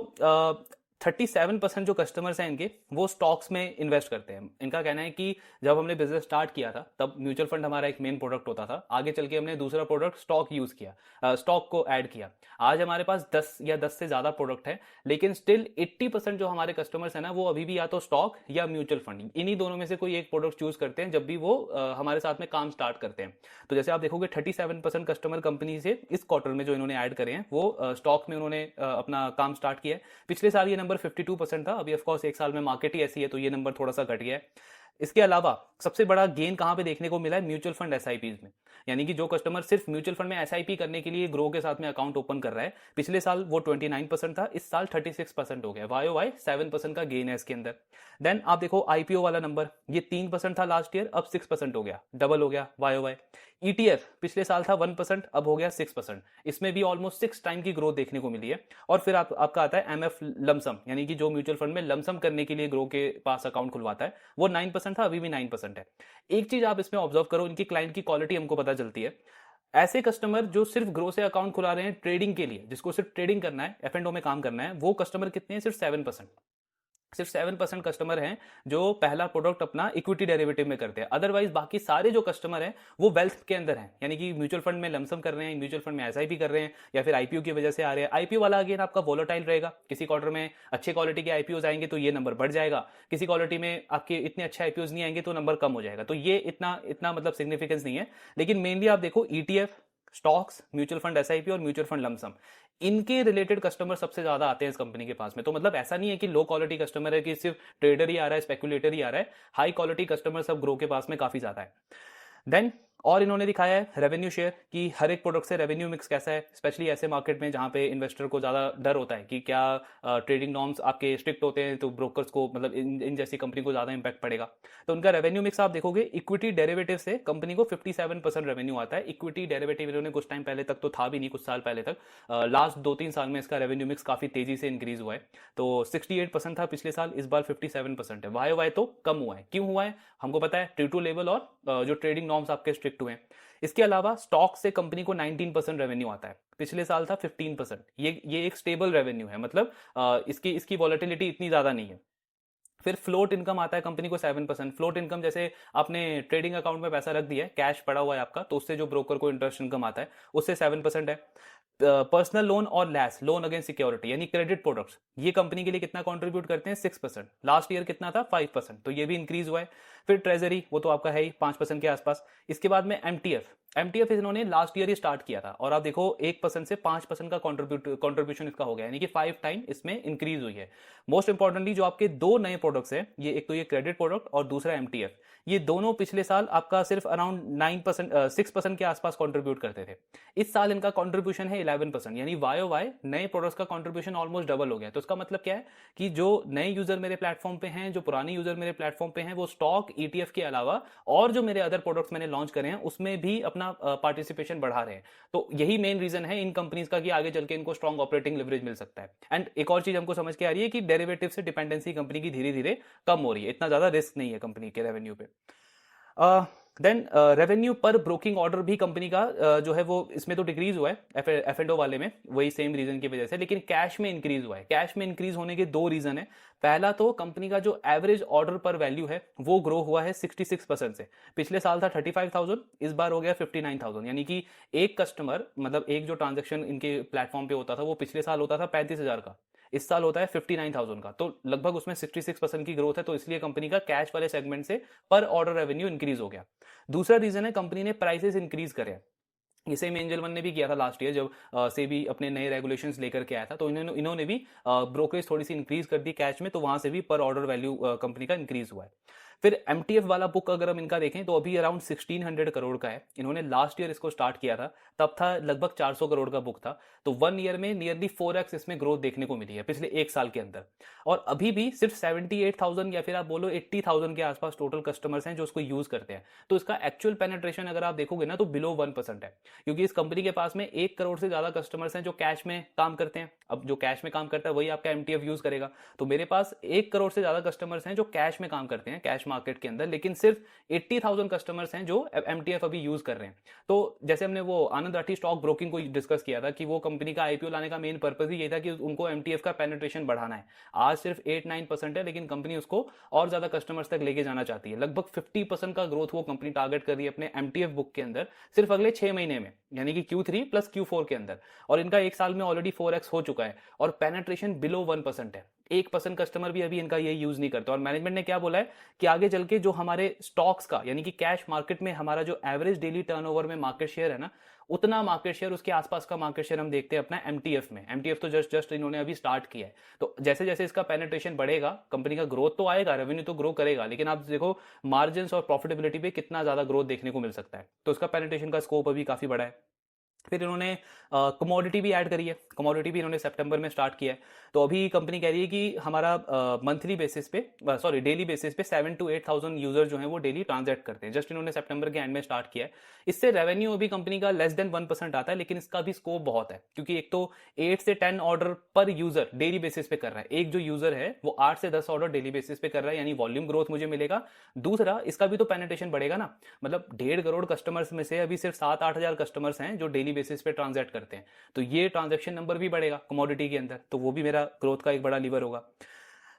37% जो कस्टमर्स हैं इनके वो स्टॉक्स में इन्वेस्ट करते हैं। इनका कहना है कि जब हमने बिजनेस स्टार्ट किया था तब म्यूचुअल फंड हमारा एक मेन प्रोडक्ट होता था, आगे चल के हमने दूसरा प्रोडक्ट स्टॉक यूज किया, स्टॉक को ऐड किया। आज हमारे पास 10 या 10 से ज्यादा प्रोडक्ट है, लेकिन स्टिल 80% जो हमारे कस्टमर्स है ना वो अभी भी या तो स्टॉक या म्यूचुअल फंड, इन्हीं दोनों में से कोई एक प्रोडक्ट चूज करते हैं जब भी वो हमारे साथ में काम स्टार्ट करते हैं। तो जैसे आप देखोगे 37% कस्टमर कंपनी से इस क्वार्टर में जो इन्होंने ऐड करे हैं वो स्टॉक में उन्होंने अपना काम स्टार्ट किया है। पिछले साल ये नंबर 52% था, अभी ऑफ कोर्स एक साल में मार्केट ही ऐसी है तो ये नंबर थोड़ा सा घट गया है। इसके अलावा सबसे बड़ा गेन कहां पे देखने को मिला है, म्यूचुअल फंड एसआईपीज में। यानी कि जो कस्टमर सिर्फ म्यूचुअल फंड में एसआईपी करने के लिए ग्रो के साथ में अकाउंट ओपन कर रहा है, पिछले साल वो 29% था, इस साल 36% हो गया। वाई 7% का गेन है इसके अंदर। देन आप देखो आईपीओ वाला नंबर, ये 3% था लास्ट ईयर, अब 6% हो गया, डबल हो गया वाई। ईटीएफ पिछले साल था 1%, अब हो गया 6%, इसमें भी ऑलमोस्ट 6 टाइम की ग्रोथ देखने को मिली है। और फिर आपका आता है एमएफ लमसम, यानी कि जो म्यूचुअल फंड में लमसम करने के लिए ग्रो के पास अकाउंट खुलवाता है, वो 9% था, अभी भी 9% है। एक चीज आप इसमें ऑब्जर्व करो, इनकी क्लाइंट की क्वालिटी हमको पता चलती है। ऐसे कस्टमर जो सिर्फ ग्रो से अकाउंट खुला रहे हैं ट्रेडिंग के लिए, जिसको सिर्फ ट्रेडिंग करना है, F&O में काम करना है, वो कस्टमर कितने हैं, सिर्फ 7%। सिर्फ 7% कस्टमर हैं जो पहला प्रोडक्ट अपना इक्विटी डेरिवेटिव में करते हैं। अदरवाइज बाकी सारे जो कस्टमर हैं वो वेल्थ के अंदर हैं, यानी कि म्यूचुअल फंड में लमसम कर रहे हैं, म्यूचुअल फंड में एसआईपी कर रहे हैं, या फिर आईपीओ की वजह से आ रहे हैं। आईपीओ वाला अगेन आपका वोलेटाइल रहेगा, किसी क्वार्टर में अच्छे क्वालिटी के आईपीओ आएंगे तो ये नंबर बढ़ जाएगा, किसी क्वालिटी में आपके इतने अच्छे आईपीओ नहीं आएंगे तो नंबर कम हो जाएगा। तो ये इतना मतलब सिग्निफिकेंस नहीं है। लेकिन मेनली आप देखो ETF, stocks, mutual fund SIP और म्यूचुअल फंड लमसम, इनके रिलेटेड कस्टमर सबसे ज्यादा आते हैं इस कंपनी के पास में। तो मतलब ऐसा नहीं है कि लो क्वालिटी कस्टमर है कि सिर्फ ट्रेडर ही आ रहा है, स्पेकुलेटर ही आ रहा है, हाई क्वालिटी कस्टमर सब ग्रो के पास में काफी ज्यादा है। देन और इन्होंने दिखाया है रेवेन्यू शेयर कि हर एक प्रोडक्ट से रेवेन्यू मिक्स कैसा है, स्पेशली ऐसे मार्केट में जहां पे इन्वेस्टर को ज़्यादा डर होता है कि क्या ट्रेडिंग नॉर्म्स आपके स्ट्रिक्ट होते हैं तो ब्रोकर्स को, मतलब इन जैसी कंपनी को ज़्यादा इंपैक्ट पड़ेगा। तो उनका रेवेन्यू मिक्स आप देखोगे, इक्विटी डेरिवेटिव से कंपनी को 57% रेवेन्यू आता है। इक्विटी डेरिवेटिव इन्होंने कुछ टाइम पहले तक तो था भी नहीं, कुछ साल पहले तक, लास्ट 2-3 साल में इसका रेवेन्यू मिक्स काफ़ी तेजी से इंक्रीज हुआ है। तो 68% था पिछले साल, इस बार 57% है। वाई तो कम हुआ है, क्यों हुआ है हमको पता है, T2 लेवल और जो ट्रेडिंग नॉर्म्स आपके स्ट्रिक्ट हुए हैं। इसके अलावा स्टॉक से कंपनी को 19% रेवेन्यू आता है, पिछले साल था 15%। ये एक स्टेबल रेवेन्यू है, मतलब इसकी वॉलेटिलिटी इतनी ज्यादा नहीं है। फिर फ्लोट इनकम आता है कंपनी को 7%। फ्लोट इनकम जैसे आपने ट्रेडिंग अकाउंट में पैसा रख दिया है, कैश पड़ा हुआ है आपका, तो उससे जो ब्रोकर को इंटरेस्ट इनकम आता है उससे 7% है। पर्सनल लोन और लैस, लोन अगेंस्ट सिक्योरिटी यानी क्रेडिट प्रोडक्ट्स, ये कंपनी के लिए कितना कंट्रीब्यूट करते हैं, 6%। लास्ट ईयर कितना था, 5%, तो ये भी इंक्रीज हुआ है। फिर ट्रेजरी, वो तो आपका है ही 5% के आसपास। इसके बाद में एमटीएफ इन्होंने लास्ट ईयर ही स्टार्ट किया था, और आप देखो 1% से 5% का कॉन्ट्रीब्यूशन इसका हो गया, यानी कि 5 टाइम इसमें इंक्रीज हुई है। मोस्ट इंपॉर्टेंटली जो आपके दो नए प्रोडक्ट्स हैं, ये एक तो ये क्रेडिट प्रोडक्ट और दूसरा एमटीएफ, ये दोनों पिछले साल आपका सिर्फ अराउंड 6% के आसपास कंट्रीब्यूट करते थे। इस साल इनका कंट्रीब्यूशन है 11%, यानी वाई नए प्रोडक्ट्स का कंट्रीब्यूशन ऑलमोस्ट डबल हो गया। तो इसका मतलब क्या है कि जो नए यूजर मेरे प्लेटफॉर्म पे हैं, जो पुराने यूजर मेरे प्लेटफॉर्म पे हैं, वो स्टॉक, ईटीएफ के अलावा और जो मेरे अदर प्रोडक्ट्स मैंने लॉन्च करे हैं उसमें भी अपना पार्टिसिपेशन बढ़ा रहे हैं। तो यही मेन रीजन है इन कंपनीज का कि आगे चल के इनको स्ट्रॉन्ग ऑपरेटिंग लिवरेज मिल सकता है। एंड एक और चीज हमको समझ के आ रही है कि डेरिवेटिव से डिपेंडेंसी कंपनी की धीरे धीरे कम हो रही है, इतना ज्यादा रिस्क नहीं है कंपनी के रेवेन्यू पे। देन रेवेन्यू पर ब्रोकिंग ऑर्डर भी कंपनी का जो है वो इसमें तो डिक्रीज हुआ है F&O वाले में, वही सेम रीजन की वजह से, लेकिन कैश में इंक्रीज हुआ है। कैश में इंक्रीज होने के दो रीजन है। पहला तो कंपनी का जो एवरेज ऑर्डर पर वैल्यू है वो ग्रो हुआ है 66% से। पिछले साल था 35,000, इस बार हो गया 59,000, यानी कि एक कस्टमर, मतलब एक जो ट्रांजेक्शन इनके प्लेटफॉर्म पे होता था वो पिछले साल होता था 35,000 का, इस साल होता है 59,000 का, तो लगभग उसमें 66% की ग्रोथ है। तो इसलिए कंपनी का कैश वाले सेगमेंट से पर ऑर्डर रेवेन्यू इंक्रीज हो गया। दूसरा रीजन है कंपनी ने प्राइसेस इंक्रीज करे। ये सेम एंजल वन ने भी किया था लास्ट ईयर, जब सेबी अपने नए रेगुलेशंस लेकर के आया था, तो इन्होंने भी ब्रोकरेज थोड़ी सी इंक्रीज कर दी कैश में, तो वहां से भी पर ऑर्डर वैल्यू कंपनी का इंक्रीज हुआ है। फिर एमटीएफ वाला बुक अगर हम इनका देखें तो अभी अराउंड 1600 करोड़ का है। इन्होंने लास्ट ईयर इसको स्टार्ट किया था, तब था लगभग 400 करोड़ का बुक था। तो 1 ईयर में नियरली 4x इसमें ग्रोथ देखने को मिली है पिछले एक साल के अंदर। और अभी भी सिर्फ 78,000 या फिर आप बोलो 80,000 के आसपास टोटल कस्टमर्स हैं जो उसको यूज करते हैं। तो इसका एक्चुअल पेनिट्रेशन अगर आप देखोगे ना तो बिलो 1% है, क्योंकि इस कंपनी के पास में 1 करोड़ से ज्यादा कस्टमर्स हैं जो कैश में काम करते हैं। अब जो कैश में काम करता है वही आपका एमटीएफ यूज करेगा। तो मेरे पास 1 करोड़ से ज्यादा कस्टमर्स हैं जो कैश में काम करते हैं, कैश मार्केट के अंदर, लेकिन सिर्फ 80,000 कस्टमर्स हैं जो एमटीएफ अभी यूज कर रहे हैं। तो जैसे हमने वो आनंद राठी स्टॉक ब्रोकिंग को डिस्कस किया था कि वो कंपनी का आईपीओ लाने का मेन पर्पस ही यही था कि उनको एमटीएफ का पेनिट्रेशन बढ़ाना है। आज सिर्फ 8-9% है, लेकिन कंपनी उसको और ज्यादा कस्टमर्स तक लेके जाना चाहती है। लगभग 50% का ग्रोथ वो कंपनी टारगेट कर रही है अपने एमटीएफ बुक के अंदर सिर्फ अगले 6 महीने में, यानी कि Q3 प्लस Q4 के अंदर। और इनका एक साल में ऑलरेडी 4x हो चुका है और पेनिट्रेशन बिलो 1% है। 1% कस्टमर भी अभी इनका ये यूज नहीं करता। और मैनेजमेंट ने क्या बोला है कि आगे चल के जो हमारे स्टॉक्स का, यानी कि कैश मार्केट में हमारा जो एवरेज डेली टर्नओवर में मार्केट शेयर है ना, उतना मार्केट शेयर, उसके आसपास का मार्केट शेयर हम देखते हैं अपना एमटीएफ में। एमटीएफ तो जस्ट इन्होंने अभी स्टार्ट किया है। तो जैसे जैसे इसका पेनिट्रेशन बढ़ेगा कंपनी का ग्रोथ तो आएगा, रेवेन्यू तो ग्रो करेगा, लेकिन आप देखो मार्जिन और प्रॉफिटेबिलिटी पे कितना ज्यादा ग्रोथ देखने को मिल सकता है। तो इसका पेनिट्रेशन का स्कोप अभी काफी बड़ा है। फिर इन्होंने कमोडिटी भी ऐड करी है। कमोडिटी भी इन्होंने सितंबर में स्टार्ट किया है। तो अभी कंपनी कह रही है कि हमारा मंथली बेसिस पे, सॉरी डेली बेसिस पे 7 to 8,000 यूजर जो हैं वो डेली ट्रांजैक्ट करते हैं। जस्ट इन्होंने सितंबर के एंड में स्टार्ट किया है। इससे रेवेन्यू अभी कंपनी का लेस देन 1% आता है, लेकिन इसका भी स्कोप बहुत है, क्योंकि एक तो 8 से 10 ऑर्डर पर यूजर डेली बेसिस पे कर रहा है। एक जो यूजर है वो 8 से 10 ऑर्डर डेली बेसिस पे कर रहा है, यानी वॉल्यूम ग्रोथ मुझे मिलेगा। दूसरा, इसका भी तो पेनिट्रेशन बढ़ेगा ना, मतलब 1.5 करोड़ कस्टमर्स में से अभी सिर्फ 7-8 हजार कस्टमर्स हैं जो डेली बेसिस पे ट्रांजैक्ट करते हैं। तो ये ट्रांजैक्शन नंबर भी बढ़ेगा कमोडिटी के अंदर, तो वो भी मेरा ग्रोथ का एक बड़ा लीवर होगा।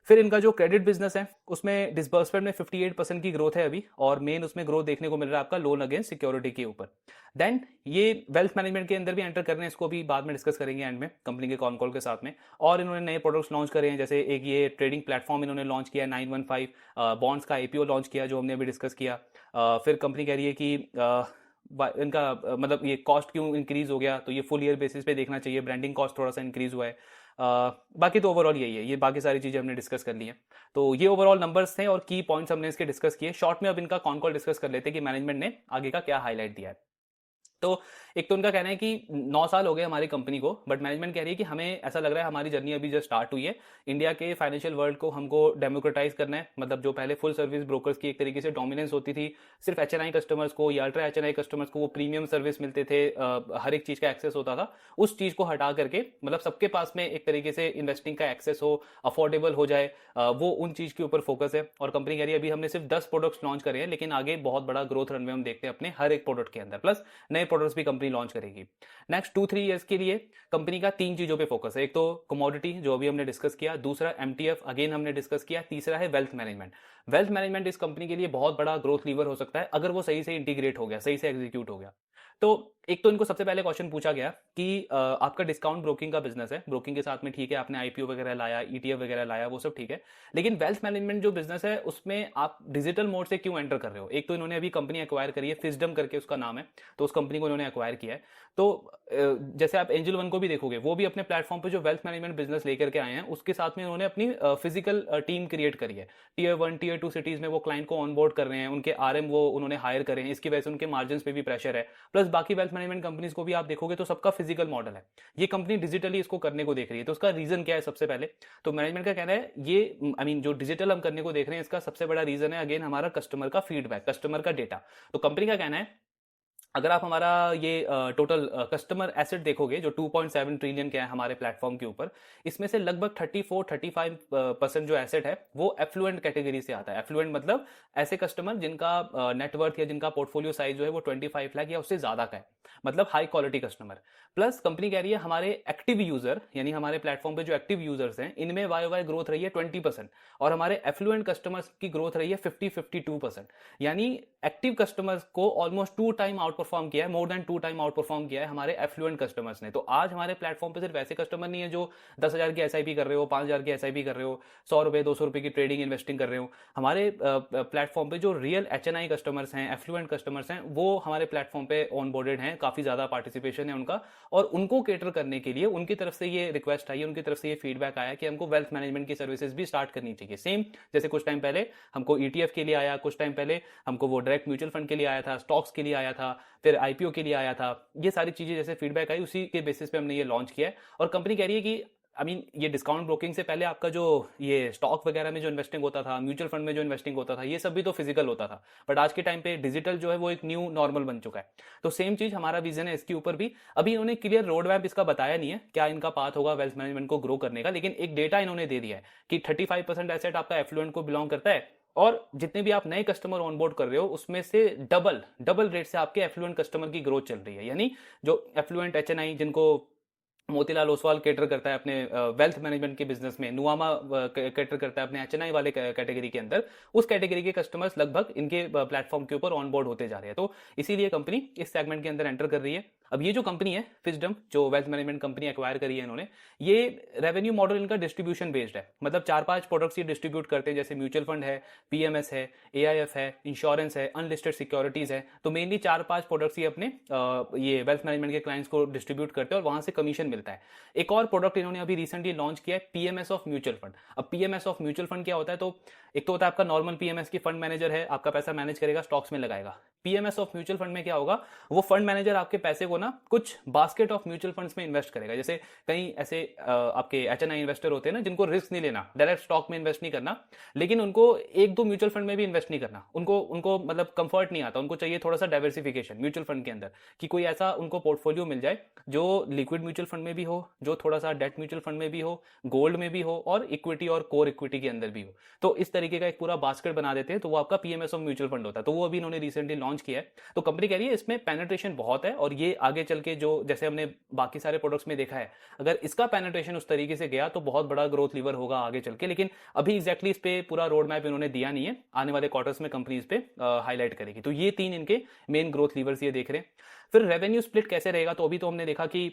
फिर इनका जो क्रेडिट बिजनेस है उसमें डिसबर्समेंट में 58% की ग्रोथ है अभी, और मेन उसमें ग्रोथ देखने को मिल रहा है आपका लोन अगेंस्ट सिक्योरिटी के ऊपर। देन ये वेल्थ मैनेजमेंट के अंदर भी एंटर कर रहे हैं, इसको भी बाद में डिस्कस करेंगे एंड में कंपनी के कॉन कॉल के साथ में। और इन्होंने नए प्रोडक्ट्स लॉन्च करे हैं, जैसे एक ये ट्रेडिंग प्लेटफॉर्म इन्होंने लॉन्च किया 915 बॉन्ड्स का आईपीओ लॉन्च किया जो हमने अभी डिस्कस किया। फिर कंपनी कह रही है कि इनका मतलब ये कॉस्ट क्यों इंक्रीज हो गया, तो ये फुल ईयर बेसिस पे देखना चाहिए। ब्रांडिंग कॉस्ट थोड़ा सा इंक्रीज हुआ है। बाकी तो ओवरऑल यही है, ये बाकी सारी चीजें हमने डिस्कस कर ली हैं। तो ये ओवरऑल नंबर्स थे और की पॉइंट्स हमने इसके डिस्कस किए। शॉर्ट में अब इनका कॉन कॉल डिस्कस कर लेते हैं कि मैनेजमेंट ने आगे का क्या हाईलाइट दिया है। तो एक तो उनका कहना है कि 9 साल हो गए हमारी कंपनी को, बट मैनेजमेंट कह रही है कि हमें ऐसा लग रहा है हमारी जर्नी अभी जस्ट स्टार्ट हुई है। इंडिया के फाइनेंशियल वर्ल्ड को हमको डेमोक्रेटाइज करना है, मतलब जो पहले फुल सर्विस ब्रोकर्स की एक तरीके से डोमिनेंस होती थी, सिर्फ एचएनआई कस्टमर्स को या अल्ट्रा एचएनआई कस्टमर्स को वो प्रीमियम सर्विस मिलते थे, हर एक चीज का एक्सेस होता था, उस चीज को हटा करके मतलब सबके पास में एक तरीके से इन्वेस्टिंग का एक्सेस हो, अफोर्डेबल हो जाए, वो उन चीज के ऊपर फोकस है। और कंपनी कह रही है अभी हमने सिर्फ 10 प्रोडक्ट्स लॉन्च करे हैं, लेकिन आगे बहुत बड़ा ग्रोथ रनवे हम देखते हैं अपने हर एक प्रोडक्ट के अंदर, प्लस नए प्रोडक्ट्स भी कंपनी लॉन्च करेगी। नेक्स्ट 2-3 ईयर्स के लिए कंपनी का 3 चीजों पे फोकस है। एक तो कमोडिटी जो अभी हमने डिस्कस किया, दूसरा एमटीएफ अगेन हमने डिस्कस किया, तीसरा है वेल्थ मैनेजमेंट। वेल्थ मैनेजमेंट इस कंपनी के लिए बहुत बड़ा ग्रोथ लीवर हो सकता है अगर वो सही से इंटीग्रेट हो गया, सही से एग्जीक्यूट हो गया। तो एक तो इनको सबसे पहले क्वेश्चन पूछा गया कि आपका डिस्काउंट ब्रोकिंग का बिजनेस है, ब्रोकिंग के साथ में ठीक है, आपने आईपीओ वगैरह लाया, ईटीएफ वगैरह लाया, वो सब ठीक है, लेकिन वेल्थ मैनेजमेंट जो बिजनेस है उसमें आप डिजिटल मोड से क्यों एंटर कर रहे हो? एक तो इन्होंने अभी कंपनी एक्वायर करी है, फिजडम करके उसका नाम है, तो उस कंपनी को इन्होंने एक्वायर किया है। तो जैसे आप एंजल वन को भी देखोगे, वो भी अपने प्लेटफॉर्म पे जो वेल्थ मैनेजमेंट बिजनेस लेकर के आए हैं, उसके साथ में उन्होंने अपनी फिजिकल टीम क्रिएट करी है। टीयर 1 टीयर 2 सिटीज में वो क्लाइंट को ऑनबोर्ड कर रहे हैं, उनके आरएम वो उन्होंने हायर करे हैं, इसकी वजह से उनके मार्जिन पे भी प्रेशर है। प्लस बाकी वेल्थ मैनेजमेंट कंपनीज को भी आप देखोगे तो सबका फिजिकल मॉडल है, ये कंपनी डिजिटली इसको करने को देख रही है। तो उसका रीजन क्या है? सबसे पहले तो मैनेजमेंट का कहना है ये जो डिजिटल हम करने को देख रहे हैं, इसका सबसे बड़ा रीजन है अगेन हमारा कस्टमर का फीडबैक, कस्टमर का डेटा। तो कंपनी का कहना है अगर आप हमारा ये टोटल कस्टमर एसेट देखोगे जो 2.7 ट्रिलियन का है हमारे प्लेटफॉर्म के ऊपर, इसमें से लगभग 34-35% जो एसेट है वो एफ्लुएंट कैटेगरी से आता है। एफ्लुएंट मतलब ऐसे कस्टमर जिनका नेटवर्थ या जिनका पोर्टफोलियो साइज जो है वो 25 लाख या उससे ज्यादा का है, मतलब high quality customer. Plus company कह रही है हमारे एक्टिव यूजर यानी हमारे प्लेटफॉर्म पे जो एक्टिव यूजर्स हैं इनमें वाई ग्रोथ रही है 20%, और हमारे एफ्लुएंट कस्टमर्स की ग्रोथ रही है 50-52%। यानी एक्टिव कस्टमर्स को ऑलमोस्ट 2 टाइम आउट परफॉर्म किया है, more than 2 time out perform किया है हमारे एफ्लुएंट कस्टमर्स ने। तो आज हमारे प्लेटफॉर्म पे सिर्फ ऐसे कस्टमर नहीं है जो 10,000 की एसआईपी कर रहे हो, 5,000 की एसआईपी कर रहे हो, 100 रुपए 200 रुपए की ट्रेडिंग इन्वेस्टिंग कर रहे हो। हमारे प्लेटफॉर्म पे जो रियल एचएनआई कस्टमर्स हैं, एफ्लुएंट कस्टमर्स हैं, वो हमारे प्लेटफॉर्म पे ऑनबोर्डेड हैं, काफी ज्यादा पार्टिसिपेशन है उनका, और उनको केटर करने के लिए उनकी तरफ से ये रिक्वेस्ट आई है, उनकी तरफ से ये फीडबैक आया कि हमको वेल्थ मैनेजमेंट की सर्विसेज भी स्टार्ट करनी चाहिए। सेम जैसे कुछ टाइम पहले हमको ईटीएफ के लिए आया, कुछ टाइम पहले हमको वो डायरेक्ट म्यूचुअल फंड के लिए आया था, स्टॉक्स के लिए आया था, फिर आईपीओ के लिए आया था। ये सारी चीजें जैसे फीडबैक आई उसी के बेसिस पे हमने ये लॉन्च किया है। और कंपनी कह रही है कि ये डिस्काउंट ब्रोकिंग से पहले आपका जो ये स्टॉक वगैरह में जो इन्वेस्टिंग होता था, म्यूचुअल फंड में जो इन्वेस्टिंग होता था, ये सब भी तो फिजिकल होता था, बट आज के टाइम पे डिजिटल जो है वो एक न्यू नॉर्मल बन चुका है। तो सेम चीज हमारा विजन है इसके ऊपर भी। अभी इन्होंने क्लियर रोड मैप इसका बताया नहीं है क्या इनका पाथ होगा वेल्थ मैनेजमेंट को ग्रो करने का, लेकिन एक डेटा इन्होंने दे दिया है कि 35% एसेट आपका एफ्लुएंट को बिलोंग करता है, और जितने भी आप नए कस्टमर ऑनबोर्ड कर रहे हो उसमें से डबल रेट से आपके एफ्लुएंट कस्टमर की ग्रोथ चल रही है। यानी जो एफ्लुएंट एचएनआई जिनको मोतीलाल ओसवाल केटर करता है अपने वेल्थ मैनेजमेंट के बिजनेस में, नुआमा केटर करता है अपने एचएनआई वाले कैटेगरी के अंदर, उस कैटेगरी के कस्टमर्स लगभग इनके प्लेटफॉर्म के ऊपर ऑनबोर्ड होते जा रहे हैं। तो इसीलिए कंपनी इस सेगमेंट के अंदर एंटर कर रही है। अब ये जो कंपनी है फिजडम, जो वेल्थ मैनेजमेंट कंपनी एक्वायर करी है इन्होंने, ये रेवेन्यू मॉडल इनका डिस्ट्रीब्यूशन बेस्ड है, मतलब 4-5 प्रोडक्ट्स ये डिस्ट्रीब्यूट करते हैं, जैसे म्यूचुअल फंड है, पीएमएस है, एआईएफ है, इंश्योरेंस है, अनलिस्टेड सिक्योरिटीज है। तो मेनली 4-5 प्रोडक्ट्स ये अपने ये वेल्थ मैनेजमेंट के क्लाइंट्स को डिस्ट्रीब्यूट करते हैं और वहां से कमीशन मिलता है। एक और प्रोडक्ट इन्होंने अभी रिसेंटली लॉन्च किया है, पीएमएस ऑफ म्यूचुअल फंड। अब पीएमएस ऑफ म्यूचुअल फंड क्या होता है? तो एक तो होता है आपका नॉर्मल पीएमएस की फंड मैनेजर है, आपका पैसा मैनेज करेगा, स्टॉक्स में लगाएगा। पीएमएस ऑफ म्यूचुअल फंड में क्या होगा, वो फंड मैनेजर आपके पैसे को ना कुछ बास्केट ऑफ म्यूचुअल फंड्स में इन्वेस्ट करेगा। जैसे कई ऐसे आपके एचएनआई इन्वेस्टर होते हैं ना जिनको रिस्क नहीं लेना, डायरेक्ट स्टॉक में इन्वेस्ट नहीं करना, लेकिन उनको 1-2 म्यूचुअल फंड में भी इन्वेस्ट नहीं करना, उनको उनको मतलब कंफर्ट नहीं आता, उनको चाहिए थोड़ा सा डाइवर्सिफिकेशन म्यूचुअल फंड के अंदर, कि कोई ऐसा उनको पोर्टफोलियो मिल जाए जो लिक्विड म्यूचुअल फंड में भी हो, जो थोड़ा सा डेट म्यूचुअल फंड में भी हो, गोल्ड में भी हो, और इक्विटी और कोर इक्विटी के अंदर भी हो। तो इस तरीके का एक पूरा बास्केट बना देते हैं, तो वो आपका पीएमएस ऑफ म्यूचुअल फंड होता है। तो वो अभी इन्होंने रिसेंटली लॉन्च किया है। तो कंपनी कह रही है इसमें पेनिट्रेशन बहुत है, और ये आगे चल के जो जैसे हमने बाकी सारे प्रोडक्ट्स में देखा है, अगर इसका पेनिट्रेशन उस तरीके से गया तो बहुत बड़ा ग्रोथ लीवर होगा आगे चल के। लेकिन अभी एग्जैक्टली इस पे पूरा रोड मैप इन्होंने दिया नहीं है, आने वाले क्वार्टर्स में कंपनी इस पे हाईलाइट करेगी। तो ये 3 इनके मेन ग्रोथ लीवर्स ये देख रहे हैं। फिर रेवेन्यू स्प्लिट कैसे रहेगा? तो अभी तो हमने देखा कि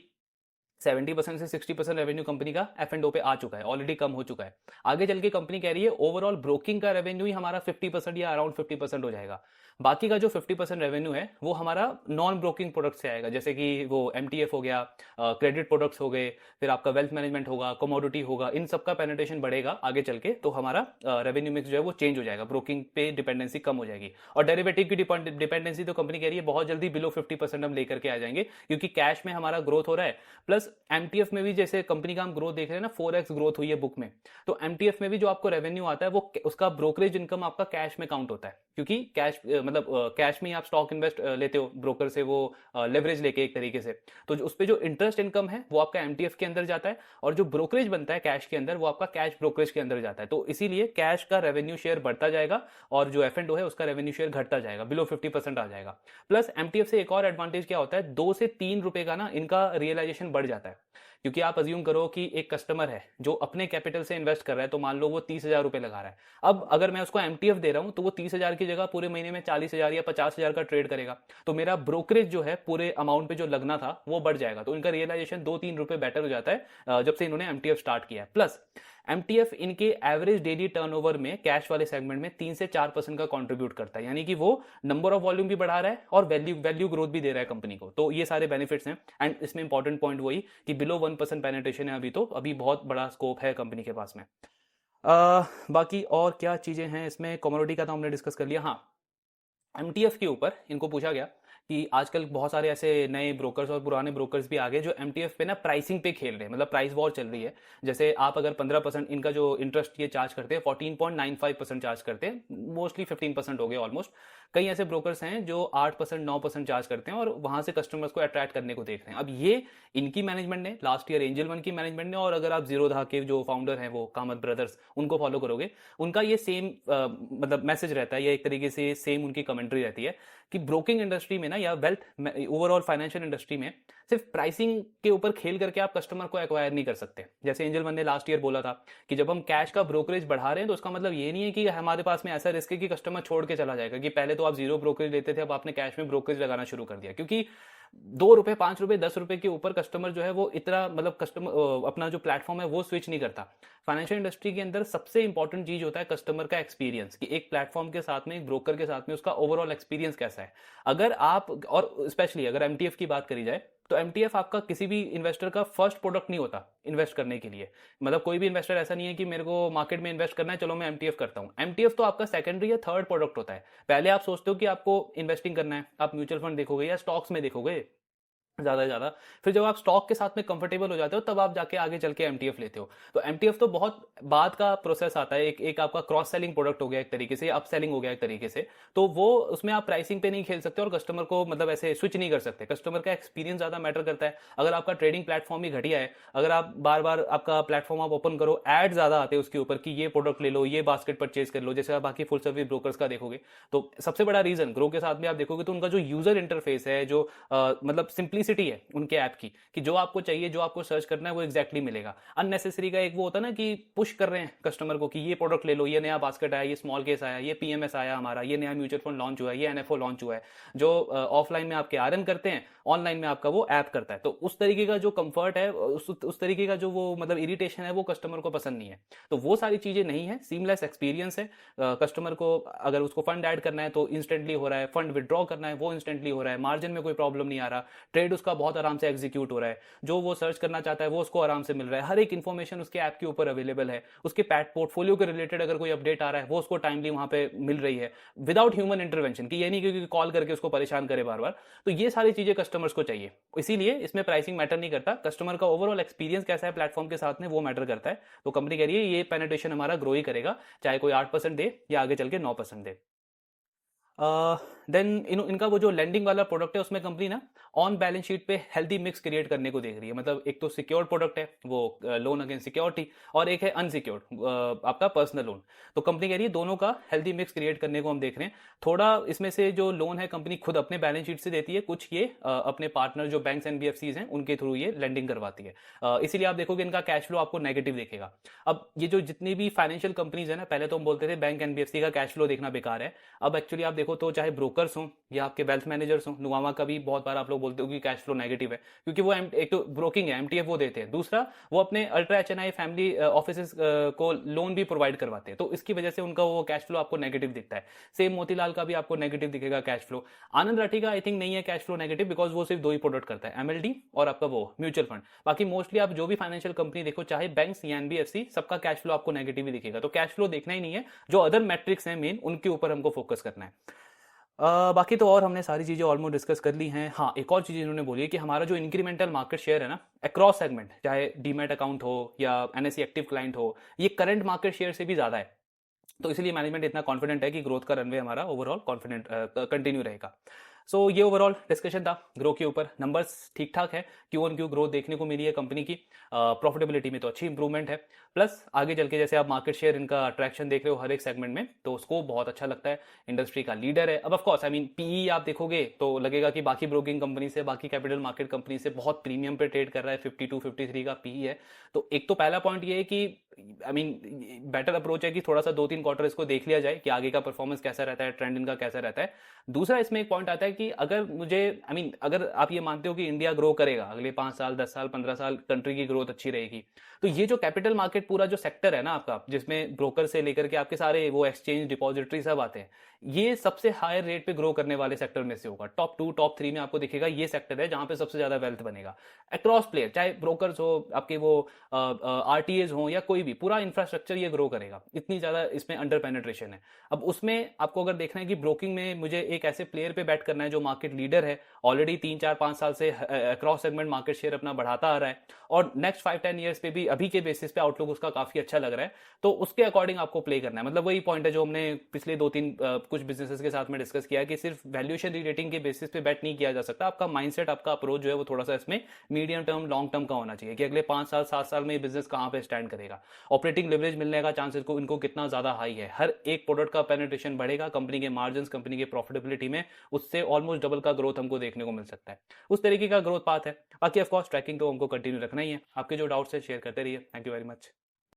70% से 60% रेवेन्यू कंपनी का एफ एंड ओ पे आ चुका है, ऑलरेडी कम हो चुका है। आगे चल के कंपनी कह रही है ओवरऑल ब्रोकिंग का रेवेन्यू ही हमारा 50% या अराउंड 50% हो जाएगा। बाकी का जो 50% रेवेन्यू है वो हमारा नॉन ब्रोकिंग प्रोडक्ट से आएगा, जैसे कि वो एमटीएफ हो गया, क्रेडिट प्रोडक्ट्स हो गए, फिर आपका वेल्थ मैनेजमेंट होगा, कमोडिटी होगा, इन सब का पेनिट्रेशन बढ़ेगा आगे चल के, तो हमारा रेवेन्यू मिक्स जो है वो चेंज हो जाएगा, ब्रोकिंग पे डिपेंडेंसी कम हो जाएगी। और डेरिवेटिव की डिपेंडेंसी तो कंपनी कह रही है बहुत जल्दी बिलो 50% हम लेकर के आ जाएंगे, क्योंकि कैश में हमारा ग्रोथ हो रहा है, प्लस एमटीएफ में भी जैसे कंपनी का हम ग्रोथ देख रहे हैं ना, 4x ग्रोथ हुई है बुक में, तो एमटीएफ में भी जो आपको रेवेन्यू आता है वो उसका ब्रोकरेज इनकम आपका कैश में काउंट होता है, क्योंकि कैश मतलब कैश में ही आप स्टॉक इन्वेस्ट लेते हो ब्रोकर से, वो लेवरेज लेके एक तरीके से, तो उस पर जो इंटरेस्ट इनकम है वो आपका एमटीएफ के अंदर जाता है, और जो ब्रोकरेज बनता है कैश के अंदर वो आपका कैश ब्रोकरेज के अंदर जाता है। तो इसीलिए कैश का रेवेन्यू शेयर बढ़ता जाएगा और जो एफ एंड ओ है उसका रेवेन्यू शेयर घटता जाएगा, बिलो 50% आ जाएगा। प्लस एमटीएफ से एक और एडवांटेज क्या होता है, 2 से 3 रुपए का ना इनका रियलाइजेशन बढ़ जाता है, क्योंकि आप अज्यूम करो कि एक कस्टमर है जो अपने कैपिटल से इन्वेस्ट कर रहा है, तो मान लो वो 30,000 रुपए लगा रहा है, अब अगर मैं उसको एमटीएफ दे रहा हूं तो वो 30,000 की जगह पूरे महीने में 40,000 या 50,000 का ट्रेड करेगा, तो मेरा ब्रोकरेज जो है पूरे अमाउंट पे जो लगना था वो बढ़ जाएगा, तो इनका रियलाइजेशन 2-3 रुपए बेटर हो जाता है जब से इन्होंने एमटीएफ स्टार्ट किया है। प्लस एमटीएफ इनके एवरेज डेली टर्नओवर में कैश वाले सेगमेंट में 3 से 4% का कंट्रीब्यूट करता है, यानी कि वो नंबर ऑफ वॉल्यूम भी बढ़ा रहा है और वैल्यू ग्रोथ भी दे रहा है कंपनी को, तो ये सारे बेनिफिट्स हैं। एंड इसमें इंपॉर्टेंट पॉइंट वही कि बिलो 1% पेनिट्रेशन है अभी, तो अभी बहुत बड़ा स्कोप है कंपनी के पास में। बाकी और क्या चीजें हैं इसमें, कमोडिटी का तो हमने डिस्कस कर लिया। हाँ, एमटीएफ के ऊपर इनको पूछा गया कि आजकल बहुत सारे ऐसे नए ब्रोकर्स और पुराने ब्रोकर्स भी आ गए जो एमटीएफ पे ना प्राइसिंग पे खेल रहे हैं, मतलब प्राइस वॉर चल रही है। जैसे आप अगर 15% इनका जो इंटरेस्ट ये चार्ज करते हैं 14.95% चार्ज करते हैं, मोस्टली 15% हो गए ऑलमोस्ट। कई ऐसे ब्रोकर्स हैं जो 8% 9% चार्ज करते हैं और वहां से कस्टमर्स को अट्रैक्ट करने को देख रहे हैं। अब ये इनकी मैनेजमेंट ने लास्ट ईयर एंजल वन की मैनेजमेंट ने, और अगर आप जीरोधा के जो फाउंडर हैं वो कामत ब्रदर्स उनको फॉलो करोगे, उनका ये सेम मतलब मैसेज रहता है, ये एक तरीके से सेम उनकी कमेंट्री रहती है कि ब्रोकिंग इंडस्ट्री में ना या वेल्थ ओवरऑल फाइनेंशियल इंडस्ट्री में सिर्फ प्राइसिंग के ऊपर खेल करके आप कस्टमर को एक्वायर नहीं कर सकते। जैसे एंजल वन ने लास्ट ईयर बोला था कि जब हम कैश का ब्रोकरेज बढ़ा रहे हैं तो उसका मतलब ये नहीं है कि हमारे पास में ऐसा रिस्क है कि कस्टमर छोड़ के चला जाएगा, कि पहले तो आप 0 ब्रोकरेज लेते थे, अब आपने कैश में ब्रोकरेज लगाना शुरू कर दिया, क्योंकि 2 रुपए 5 रुपए 10 रुपए के ऊपर कस्टमर जो है वो इतना मतलब कस्टमर अपना जो प्लेटफॉर्म है वो स्विच नहीं करता। फाइनेंशियल इंडस्ट्री के अंदर सबसे इंपॉर्टेंट चीज होता है कस्टमर का एक्सपीरियंस, कि एक प्लेटफॉर्म के साथ में एक ब्रोकर के साथ में उसका ओवरऑल एक्सपीरियंस कैसा है। अगर आप, और स्पेशली अगर एमटीएफ की बात करी जाए, तो एमटीएफ आपका किसी भी इन्वेस्टर का फर्स्ट प्रोडक्ट नहीं होता इन्वेस्ट करने के लिए। मतलब कोई भी इन्वेस्टर ऐसा नहीं है कि मेरे को मार्केट में इन्वेस्ट करना है चलो मैं एमटीएफ करता हूं। एमटीएफ तो आपका सेकेंडरी या थर्ड प्रोडक्ट होता है। पहले आप सोचते हो कि आपको इन्वेस्टिंग करना है, आप म्यूचुअल फंड देखोगे या स्टॉक्स में देखोगे ज्यादा से ज्यादा, फिर जब आप स्टॉक के साथ में कंफर्टेबल हो जाते हो तब आप जाके आगे चल के एमटीएफ लेते हो। तो एमटीएफ तो बहुत बाद का प्रोसेस आता है, एक आपका क्रॉस सेलिंग प्रोडक्ट हो गया एक तरीके से, अप सेलिंग हो गया एक तरीके से, तो वो उसमें आप प्राइसिंग पे नहीं खेल सकते और कस्टमर को मतलब ऐसे स्विच नहीं कर सकते। कस्टमर का एक्सपीरियंस ज्यादा मैटर करता है। अगर आपका ट्रेडिंग प्लेटफॉर्म ही घटिया है, अगर आप बार बार आपका प्लेटफॉर्म आप ओपन करो, एड ज्यादा आते हैं उसके ऊपर कि ये प्रोडक्ट ले लो, ये बास्केट परचेज कर लो, जैसे आप बाकी फुल सर्विस ब्रोकर्स का देखोगे, तो सबसे बड़ा रीजन ग्रो के साथ में आप देखोगे तो उनका जो यूजर इंटरफेस है, जो मतलब सिंप्लिसिटी है उनके ऐप की, कि जो आपको चाहिए, जो आपको सर्च करना है वो एग्जैक्टली मिलेगा। अननेसेसरी का एक वो होता है ना कि पुश कर रहे हैं कस्टमर को कि ये प्रोडक्ट ले लो, ये नया बास्केट आया, ये स्मॉल केस आया, ये पीएमएस आया हमारा, ये नया म्यूचुअल फंड लॉन्च हुआ है, ये एनएफओ लॉन्च हुआ है। जो ऑफलाइन में आपके आरएन करते हैं, ऑनलाइन में आपका वो ऐप करता है। तो उस तरीके का जो कंफर्ट है, उस तरीके का जो वो मतलब इरिटेशन है वो कस्टमर को पसंद नहीं है। तो वो सारी चीजें नहीं है, सीमलेस एक्सपीरियंस है। कस्टमर को अगर उसको फंड ऐड करना है तो इंस्टेंटली हो रहा है, फंड विड्रॉ करना है वो इंस्टेंटली हो रहा है, मार्जिन में कोई प्रॉब्लम नहीं आ रहा, ट्रेड उसका बहुत आराम से एग्जीक्यूट हो रहा है, जो वो सर्च करना चाहता है वो उसको आराम से मिल रहा है, हर एक इन्फॉर्मेशन उसके ऐप के ऊपर अवेलेबल है, उसके पैट पोर्टफोलियो के रिलेटेड अगर कोई अपडेट आ रहा है वो उसको टाइमली वहां पे मिल रही है विदाउट ह्यूमन इंटरवेंशन, कि ये नहीं कि कॉल करके उसको परेशान करे बार बार। तो ये सारी चीजें कस्टमर्स को चाहिए, इसीलिए इसमें प्राइसिंग मैटर नहीं करता, कस्टमर का ओवरऑल एक्सपीरियंस कैसा है प्लेटफॉर्म के साथ में वो मैटर करता है। तो कंपनी कह रही है ये पेनिट्रेशन हमारा ग्रो ही करेगा, चाहे कोई 8% दे या आगे चल के 9% दे। देन इनका वो जो लेंडिंग वाला प्रोडक्ट है उसमें कंपनी ना ऑन बैलेंस शीट पे हेल्दी मिक्स क्रिएट करने को देख रही है। मतलब एक तो सिक्योर्ड प्रोडक्ट है वो लोन अगेंस्ट सिक्योरिटी, और एक है अनसिक्योर्ड आपका पर्सनल लोन। तो कंपनी कह रही है दोनों का हेल्दी मिक्स क्रिएट करने को हम देख रहे हैं। थोड़ा इसमें से जो लोन है कंपनी खुद अपने बैलेंस शीट से देती है, कुछ ये अपने पार्टनर जो बैंक्स एनबीएफसीज हैं उनके थ्रू ये लेंडिंग करवाती है। इसीलिए आप देखोगे इनका कैश फ्लो आपको नेगेटिव दिखेगा। अब ये जो जितनी भी फाइनेंशियल कंपनीज है ना, पहले तो हम बोलते थे बैंक एनबीएफसी का कैश फ्लो देखना बेकार है, अब एक्चुअली आप देखो देखो तो चाहे ब्रोकर्स हों या आपके वेल्थ मैनेजर्स हों, नुवामा का भी बहुत बार आप लोग बोलते हो कि कैश फ्लो नेगेटिव है, क्योंकि वो एक तो ब्रोकिंग है, एमटीएफ वो देते हैं, दूसरा वो अपने अल्ट्रा एचएनआई फैमिली ऑफिस को लोन भी प्रोवाइड करवाते हैं, तो इसकी वजह से उनका वो कैश फ्लो आपको नेगेटिव दिखता है। सेम मोतीलाल का भी आपको नेगेटिव दिखेगा कैश फ्लो। आनंद राठी का आई थिंक नहीं है कैश फ्लो नेगेटिव, बिकॉज वो सिर्फ दो ही प्रोडक्ट करता है, एमएलडी और आपका वो म्यूचुअल फंड। बाकी मोस्टली आप जो भी फाइनेंशियल कंपनी देखो, चाहे बैंक्स या एनबीएफसी, सबका कैश फ्लो आपको नेगेटिव ही दिखेगा। तो कैश फ्लो देखना ही नहीं है, जो अदर मैट्रिक्स हैं मेन, उनके ऊपर हमको फोकस करना है। बाकी तो और हमने सारी चीज़ें ऑलमोस्ट डिस्कस कर ली हैं। हाँ, एक और चीज़ इन्होंने बोली है कि हमारा जो इंक्रीमेंटल मार्केट शेयर है ना, अक्रॉस सेगमेंट, चाहे डीमैट अकाउंट हो या एनएससी एक्टिव क्लाइंट हो, ये करंट मार्केट शेयर से भी ज़्यादा है। तो इसलिए मैनेजमेंट इतना कॉन्फिडेंट है कि ग्रोथ का रनवे हमारा ओवरऑल कॉन्फिडेंट कंटिन्यू रहेगा। सो ये ओवरऑल डिस्कशन था ग्रो के ऊपर। नंबर्स ठीक ठाक है, क्यू ऑन क्यू ग्रोथ देखने को मिली है कंपनी की, प्रॉफिटेबिलिटी में तो अच्छी इंप्रूवमेंट है, प्लस आगे चल के जैसे आप मार्केट शेयर इनका अट्रैक्शन देख रहे हो हर एक सेगमेंट में, तो उसको बहुत अच्छा लगता है, इंडस्ट्री का लीडर है। अब of course I mean PE आप देखोगे तो लगेगा कि बाकी ब्रोकिंग कंपनी से, बाकी कैपिटल मार्केट कंपनी से बहुत प्रीमियम पे ट्रेड कर रहा है, 52 53 का पीई है। तो एक तो पहला पॉइंट ये है कि आई मीन बेटर अप्रोच है कि थोड़ा सा 2-3 क्वार्टर इसको देख लिया जाए कि आगे का परफॉर्मेंस कैसा रहता है, ट्रेंड इनका कैसा रहता है। दूसरा इसमें एक पॉइंट आता है कि अगर मुझे आई मीन अगर आप ये मानते हो कि इंडिया ग्रो करेगा अगले 5 साल 10 साल 15 साल, कंट्री की ग्रोथ अच्छी रहेगी, तो ये जो कैपिटल मार्केट पूरा जो सेक्टर है ना आपका, जिसमें ब्रोकर से लेकर के आपके सारे वो एक्सचेंज डिपॉजिटरी सब आते हैं, ये सबसे हायर रेट पे ग्रो करने वाले सेक्टर में से होगा। टॉप 2 टॉप 3 में आपको दिखेगा ये सेक्टर है जहां पे सबसे ज्यादा वेल्थ बनेगा अक्रॉस प्लेयर, चाहे ब्रोकर्स हो, आपके वो आरटीएज हो या कोई भी, पूरा इंफ्रास्ट्रक्चर ये ग्रो करेगा, इतनी ज्यादा इसमें अंडर पेनिट्रेशन है। अब उसमें आपको अगर देखना है कि ब्रोकिंग में मुझे एक ऐसे प्लेयर पे बैट करना है जो मार्केट लीडर है, ऑलरेडी 3 4 5 साल से अक्रॉस सेगमेंट मार्केट शेयर अपना बढ़ाता आ रहा है, और नेक्स्ट 5-10 ईयर्स पे भी अभी के बेसिस पे आउटलुक उसका काफी अच्छा लग रहा है, तो उसके अकॉर्डिंग आपको प्ले करना है। मतलब वही पॉइंट है जो हमने पिछले 2-3 कुछ बिजनेसेस के साथ में डिस्कस किया कि सिर्फ वैल्यूएशन रेटिंग के बेसिस पे बैट नहीं किया जा सकता, आपका माइंडसेट, आपका अप्रोच जो है वो थोड़ा सा इसमें मीडियम टर्म लॉन्ग टर्म का होना चाहिए कि अगले 5 साल 7 साल में ये बिजनेस कहां पे स्टैंड करेगा, ऑपरेटिंग लेवरेज मिलने का चांसेस को इनको कितना ज्यादा हाई है, हर एक प्रोडक्ट का पेनिट्रेशन बढ़ेगा, कंपनी के मार्जिन, कंपनी के प्रॉफिटेबिलिटी में उससे ऑलमोस्ट डबल का ग्रोथ हमको देखने को मिल सकता है। उस तरीके का ग्रोथ पाथ है। बाकी ऑफ कोर्स ट्रैकिंग तो हमको कंटिन्यू रखना ही है। आपके जो डाउट्स है शेयर करते रहिए। Thank you very much.